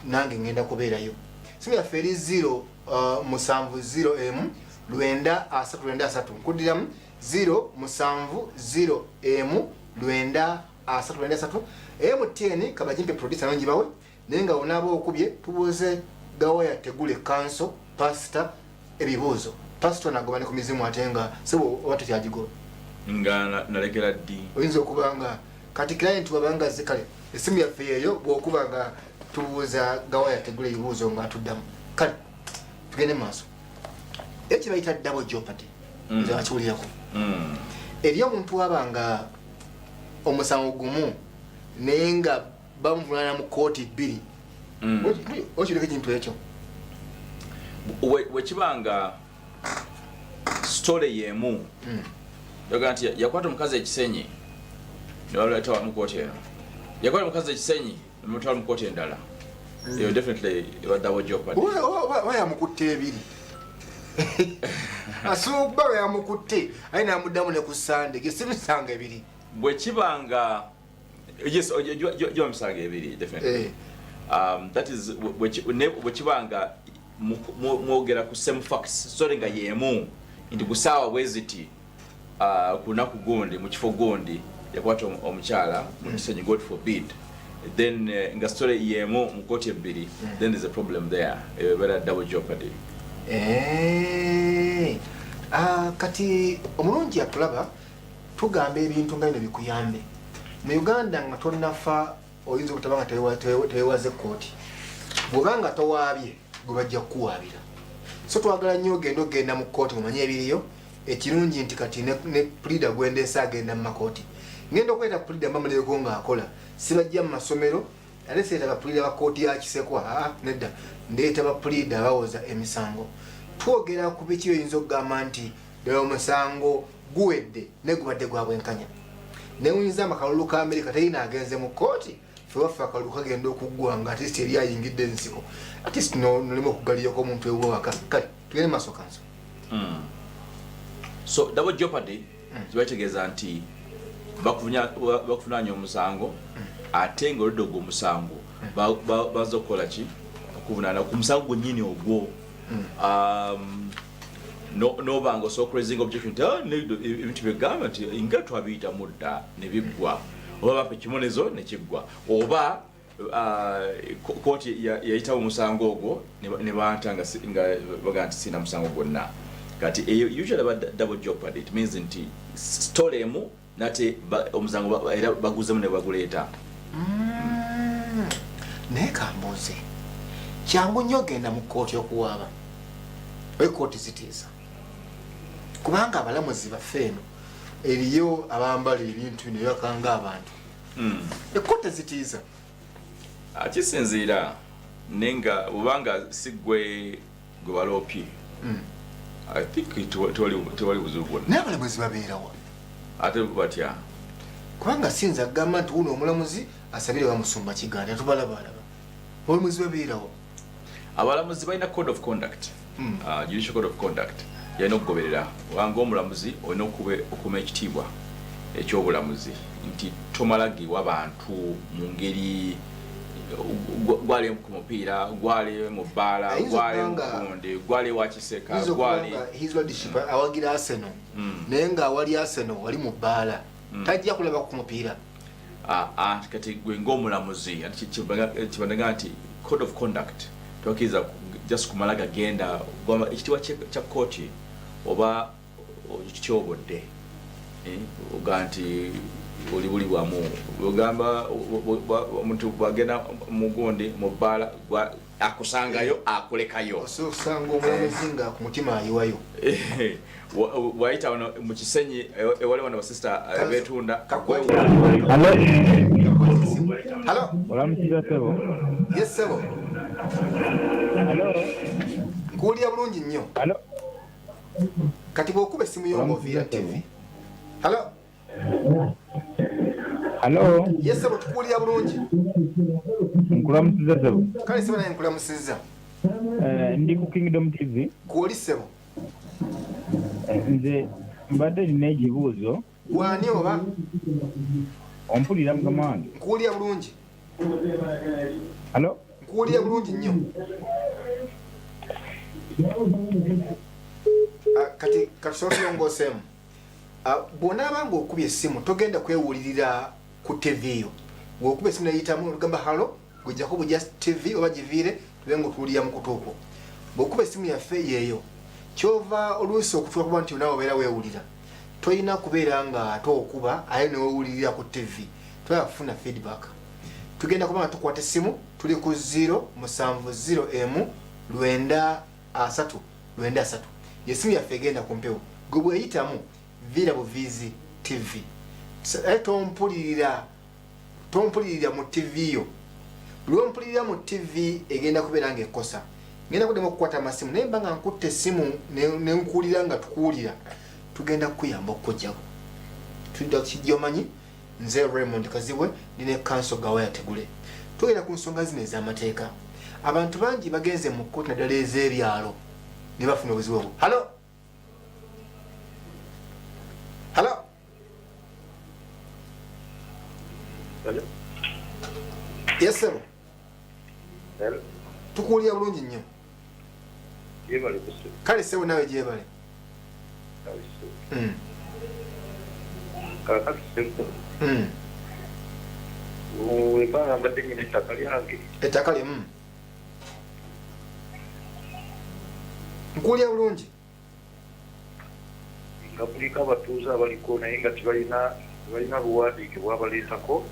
nange ngenda kubeerayo. Simu yaffe eri 070M 933 nkudiramu 070M 933 MTN kabajimpe producer nangi bawe nenga onabo okubye tubuze gawaya tegule kanso pastor ebibuzo pastor nagobane ku mizimu atenga sebo watu kyajigo nga nalekera ddi oyinza okubanga kati client wabanga zikale esimu yaffe eyo bwokubanga tubuza gawaya tegule ebibuzo nga tuddamu kale tugende maaso eki bayita double jeopardy nze akiwulirako eri omuntu wabanga omusango gumu naye nga bamuvunana mu kooti 2 okireka ekintu ekyo wekibanga story yemu yoga nti yakwata omukazi ekisenyi newaleta mu kooti eno yakwata omukazi ekisenyi nemutwala mu kooti endala eyo definitely double jeopardy wayamukutte 2 asuba yamukutte ayi namuddamu ne ku Sunday gisimisanga 2 bwekibanga yes jo msanga 2 definitely that is bwekibanga mwogera ku same facts story nga yemu ndi kusawa weziti kunaku gondi mu kifo gondi yakwata omukyala mu kisenyi God forbid then nga story yemu mu kooti 2 then there's a problem there better double jeopardy. Kati omulungi atulaba tugamba ebintu nga bino bikuyambe mu Uganda nga tonnafa oyinza okutabanga tewewaze kooti bwobanga towaabye gwe bajja kukuwaabira so twagala nnyo ogenda mu kooti omanye ebiriyo ekirungi nti kati ne pleader gwendeesa agenda mu makooti ngenda okweta pleader mbamuleko ng'akola sibajja mu masomero ate seeta bapulida ba kooti ya Kisekwa nedda ndeeta bapulida bawoza emisango twogera ku biki oyinza okugamba nti ddala omusango guwedde ne gubadde gwa bwenkanya ne oyinza akalulu ka Amerika terina agenze mu kooti ffe waffe akalulu kagenda okuggwa nga ate eri ayingidde ensiko ate nolimu okugaliyako omuntu ewaka kale tugende maaso kanso. So double jeopardy kibategeeza nti bakufunanya omusango ate nga oludde ogwo omusango baza okukola ki okuvunana ku musango gwennyini ogwo nobanga osobola raising objection nti ebintu byegamba nti nga twabiyitamu dda ne biggwa oba bapa ekimonezo ne kiggwa oba kooti yayitawo omusango ogwo ne banta nga bagaa nti sina musango gwonna kati usually aba double jeopardy. It means nti story emu nate omusango era baguzemu ne baguleeta naye kambuuze kyangu nnyo ogenda mu kooti okuwaaba oyo kooti zitiisa kubanga abalamuzi baffe eno eriyo abambala ebintu ne bakanga abantu ekooti zitiisa kisinziira nenga bubanga sigwe gwe baloopye I think tewali buzibu bwonna naye abalamuzi babeerawa ate batya kubanga sinza kugamba nti uno omulamuzi asabire bamusumba kiganda tubalabalaba abalamuzi babeerawo abalamuzi balina code of conduct judicial code of conduct yalina okugoberera wanga omulamuzi olina okuma ekitiibwa ekyobulamuzi nti tomalagibwa abantu mu ngeri gwali ku mupiira gwali mu bbaala gwali mukunde gwali wakiseka gwali his lordship awagira Arsenal naye nga awali Arsenal wali mu bbaala tajja kulaba ku mupiira kati gwe ng'omulamuzi kibanaga nti code of conduct tokiriza just kumalaga genda ekitiibwa kya kooti oba kikyobodde oga nti oli buli bwamu ogamba omuntu bwagenda mugundi mu bbaala akusangayo akulekayo osanga omulamuzi nga ku mutima ayiwayo wayita wano mu kisenyi ewali wano basista betunda Hello? Olamukiza sebo? Yes sebo. Hello? Nkuwulira bulungi nnyo. Hello? Kati bw'okuba essimu y'omuviira TV. Hello? Hello? Yes sebo, tukuwulira bulungi. Nkulamusiza sebo? Kale sebo naye nkulamusiza. Ndi ku Kingdom TV. Kuwoli sebo? Nze mbadde nina ekibuuzo. Wani oba? Ompulira mukama wange? Nkuwulira bulungi. Hello? Nkuwulira bulungi nnyo. Kati katusongoseemu. Bw'onaaba ng'okubye essimu togenda kwewulirira ku TV yo. Bw'okuba essimu neyitamu ogamba halo, gujjako bujja TV oba giviire tube ng'otuwulira mu kutuuko. Bw'okuba essimu yaffe yeeyo kyova oluusi okutuuka kuba nti naawe obeera weewulira. Toyina kubeera nga ate okuba aye newewulirira ku TV. Toyina kufuna feedback. Tugenda kuba nga tukwata essimu tuli ku 070M933. Yessimu yaffe egenda ku mpewo. Gwe bweyitamu vira buvizi TV. Tompulirira mu TV yo. Lwompulirira mu TV egenda kubeera nga ekosa. Ngenda kudema okukwata amasimu naye mba nga nkutte essimu ne nkuwulira nga tukuwulira. Tugenda kuyamba okujjako. Tudda kijjomanyi nze Raymond Kazibwe ndine kanso gawa yategule. Tugenda ku nsonga zino ez'amateeka. Abantu bangi bagenze mu kkooti naddala ez'ebyalo ne bafuna obuzibu obwo. Halo? Halo? Hello? Yes, sir. Hello? Tukuwulira bulungi nnyo. Gyebale kusu. Kale sewo nawe gyebale. Kakati sebo. Webanga mbadde nyina ettaka lyange. Ettaka lye nkuwulira bulungi. Nga kuliko abatuuze abaliko naye nga tebalina buwandiike bwabaleetako.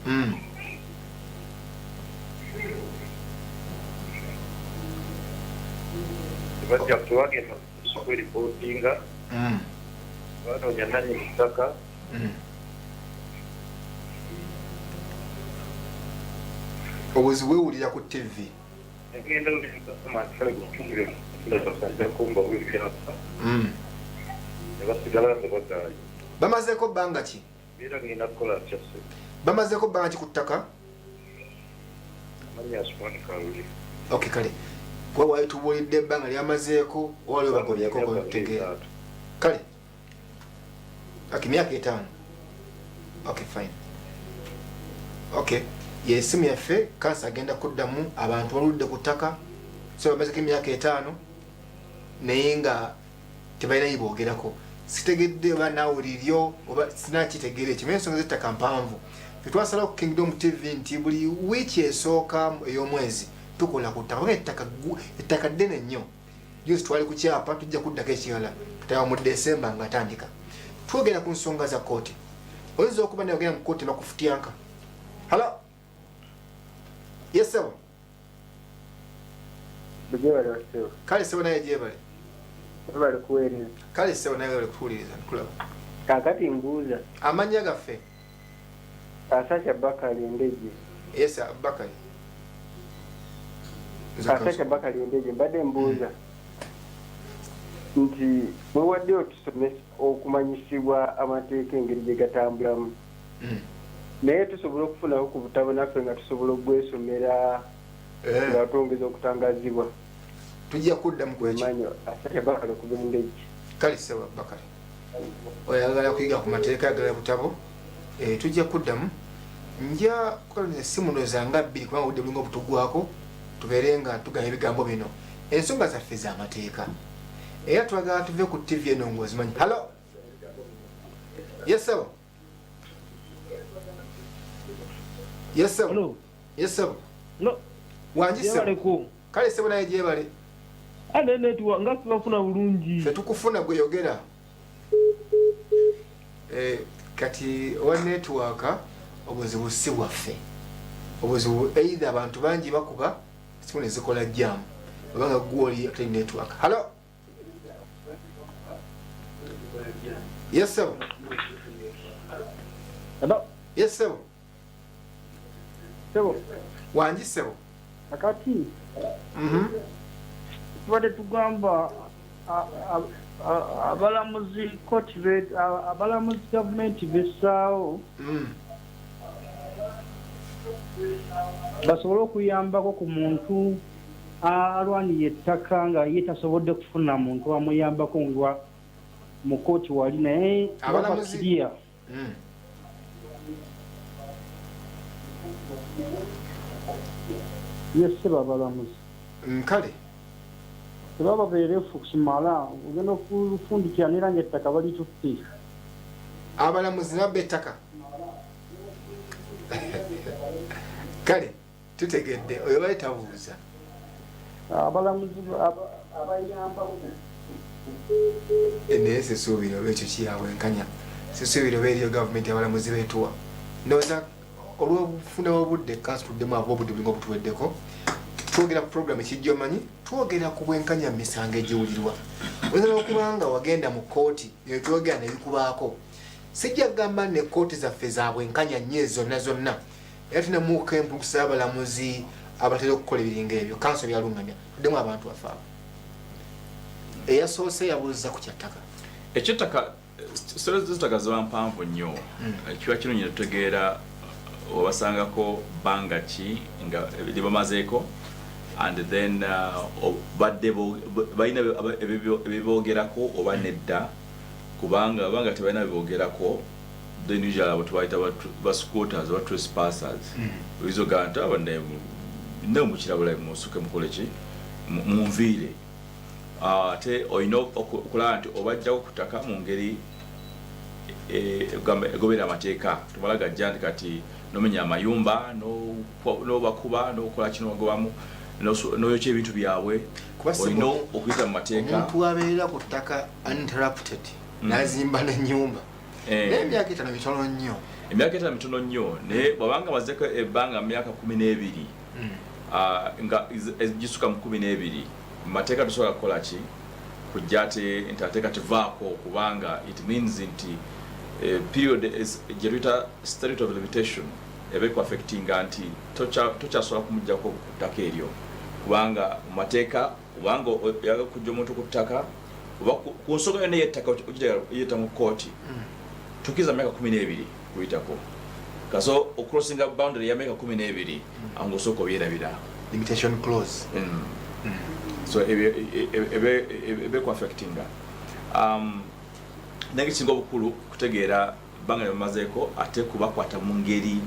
Tebajja tewagenda okweripotinga. Banoonya nannyini ttaka. Obuzibu bwewulira ku TV. Ngenda olekaamantikale gutumbire ndasasanjakumba bwebyapa. Ne basigala nga bagaayo. Bamazeeko bbanga ki? Era ngenda kukola kyase. Bamazeeko bbanga ki ku ttaka? Amannya Asumani Kaluli. Okay, kale. Gwe wayitubuulidde ebbanga lyamazeeko waliwo bagobyeko okutegeera. Kale. Okay, myaka 5. Okay, fine. Okay. Yesimu yaffe kansa agenda kuddamu abantu baludde ku ttaka so bamazeko emyaka 5 naye nga tebalina yiboogerako. Sitegedde oba naawuliryo oba sinakitegeera ekyo naye ensonga z'ettaka mpanvu. Twasalawo ku Kingdom TV nti buli wiiki esooka ey'omwezi tukola ku ttaka. Ettaka ddene nnyo. Juzi twali ku kyapa tujja kuddako ekirala tutawa mu Desemba nga tandika. Twogera ku nsonga za kooti. Oyinza okuba nayogera mu kooti bakufutyanka. Hello? Yes, sir. Bugewale waseo. Kale sebo naye jebale. Bale kuwereza. Kale sebo naye bale kuwuliriza nkulaba. Kakati mbuuza. Amannya gaffe. Kasasha Bakali Ndeje. Yes, Bakali. Kasasha Bakali Ndeje mbadde mbuuza. Nti mwewadde otusomesa okumanyisibwa amateeka engeri gye gatambulamu. Naye tusobola okufunawo ku butabo naffe nga tusobola okubwesomera nga twongeza okutangazibwa. Tujja kuddamu ku ekyo. Asasha Bakali okuva Ndeje. Kale sebo Bakali. Oyagala kuyiga ku mateeka agala butabo. Tujja kuddamu. Nja kukolera essimu ndozanga 2 kubanga obudde bulinga obutugwako tubeere nga tuganya ebigambo bino. Ensonga zaffe z'amateeka. Era twagala tuve ku TV eno ng'ozimanyi. Hello? Yes, sir. Yes, sir. Hello. Yes, sir. No. Wanji sir. Kale sebo naye gyebale. Ade network nga tubafuna bulungi. Fe tukufuna gwe yogera. Kati wa network obuzibu si bwaffe. Obuzibu either abantu bangi bakuba simu ne zikola jam. Obanga gwoli ate network. Hello? Yes, sir. Hello? Yes, sir. Sebo. Wanji sebo. Akati. Tubadde tugamba abalamuzi koti abalamuzi gavumenti bessaawo basobole okuyambako ku muntu alwaniye ettaka nga ye tasobodde kufuna muntu amuyambako nga mu kooti wali naye abalamuzi yeseba abalamuzi kale tebaba beerefu kusumala ogenda okufundikira nera nga ettaka balitutte abalamuzi nabba ettaka kale tutegedde oyo bali tabuuza abalamuzi abayamba naye sesuubira oba ekyo kiyabwenkanya sesuubira oba eriyo gavumenti abalamuzi beetuwa ndowooza olw'obufuna bw'obudde kansi tuddemu ab'obudde bulinga obutuweddeko twogera ku program ekijja omanyi twogera ku bwenkanya mu misango egiwulirwa oyinza n'okubanga wagenda mu kooti eyo twogera nebikubaako sijja kugamba ne kooti zaffe za bwenkanya nnyo zonna zonna era tunemuuka empukusa y'abalamuzi abatera okukola ebiringa ebyo kanso byalungamya tuddemu abantu bafaabo eyasoose yabuuza ku kyattaka ekyettaka sitole z'ettaka ziba mpanvu nnyo kiba kirungi ne tutegeera obasangako bbanga ki nga libamazeeko and then badde balina ebiboogerako oba nedda kubanga banga tebalina biboogerako then usually abo tubayita basquatters oba trespassers oyinza ogamba nti abanne mukirabula musuke mukole ki munviire ate olina okulaba nti obajjako ku ttaka mu ngeri egobera amateeka tumala gajja nti kati nomenya amayumba nobakuba nokola kino wagobamu noyokya ebintu byabwe olina okuyita mu mateeka omuntu abeerera ku ttaka uninterrupted nazimba n'ennyumba naye emyaka 5 mitono nnyo emyaka 5 mitono nnyo naye bwabanga mazeko ebbanga mu myaka 12 nga gisuka mu 12 mu mateeka tusobola kukola ki kujja ate nti ateeka tevaako kubanga it means nti period gye tuyita statute of limitation eba ekuaffectinga nti tokyasobola kumuggyako ku ttaka eryo kubanga mu mateeka kubanga oyaga kujja omuntu ku ttaka oba ku nsonga yonna yettaka yeta mu kooti tukiza myaka 12 kuyitako kaso ocrossinga boundary ya myaka 12 ango soko byerabira limitation clause so ebe ku affectinga nange kisinga obukulu kutegeera banga bamazeeko ate kubakwata mu ngeri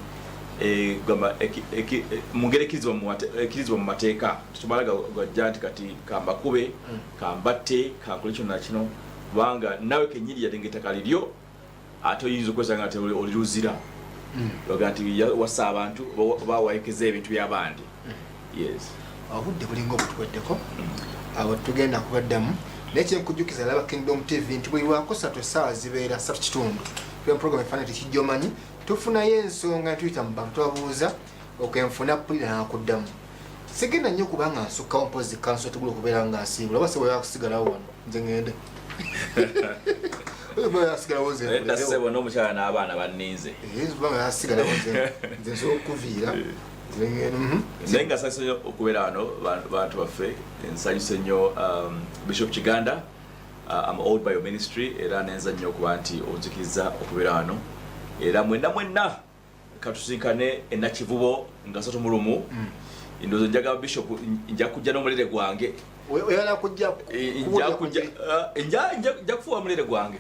ekirizibwa mu mateeka tetumala gajja nti kati kambakube kambatte kankole kino nakino kubanga nawe kenyini yadde ngaettaka liryo ate oyinza okwesanga nti oliruzira oga nti wasa abantu oba wayekeza ebintu by'abandi. Yes, obudde bulinga obutuweddeko awo tugenda kubaddamu naye kyenkujjukiza laba Kingdom TV nti buli lwakosa essaawa zibeera 3:30 program efaana tekijja omanyi tufunayo ensonga tuyita mu bantu abuuza okwenfuna pulira nakuddamu sigenda nnyo kubanga nsukkawo mpozi kanso tugula okubeera nga asiibula oba sibwe yakusigalawo wano nze ngende sebo n'omukyala n'abaana banninze kubanga yasigalawo nze nsobola okuviira naye nga nsanyuse nnyo okubeera wano bantu baffe nsanyuse nnyo Bishop Kiganda. I'm old by your ministry era nenza nnyo okuba nti onzikiriza okubeera wano era mwenna katusinkane enakivubo nga 3 ndozo njaga Bishop nja kujja n'omulere gwange oyala kujja nja kufuwa mulere gwange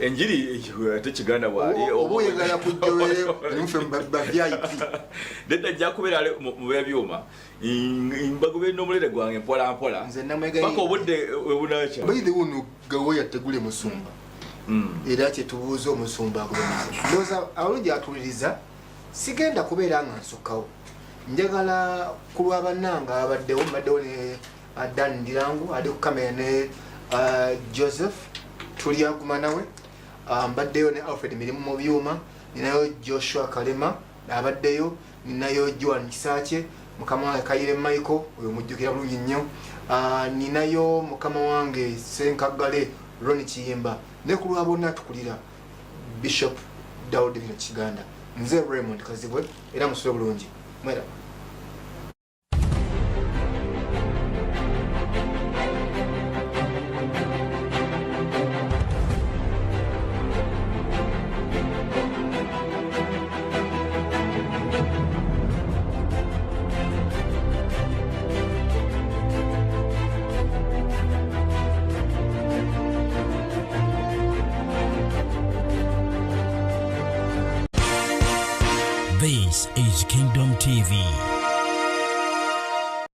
enjiri ate Kiganda wali obuyagala kujja mfe ba VIP nedda nja kubeera mu byuma mbagube n'omulere gwange mpola paka obudde webunaakya bayide wuno gawo yategule musumba era kyetubuuza omusumba agulemize ndowooza alungi atuliriza sigenda kubeera nga nsukkawo njagala ku lwa bannanga abaddewo ne Dan Ndirangu ade ku kamera ne Joseph tuli aguma nawe mbaddeyo ne Alfred Mirimu mu byuma ninayo Joshua Kalema abaddeyo ninayo Joan Kisakye mukama wange Kayire Michael oyo mujjukira bulungi nnyo ninayo mukama wange Senkagale Ronnie Kiyimba ne ku lwa bonna tukulira Bishop Daudi Kiganda nze Raymond Kazibwe era musule bulungi mwera. This is Kingdom TV.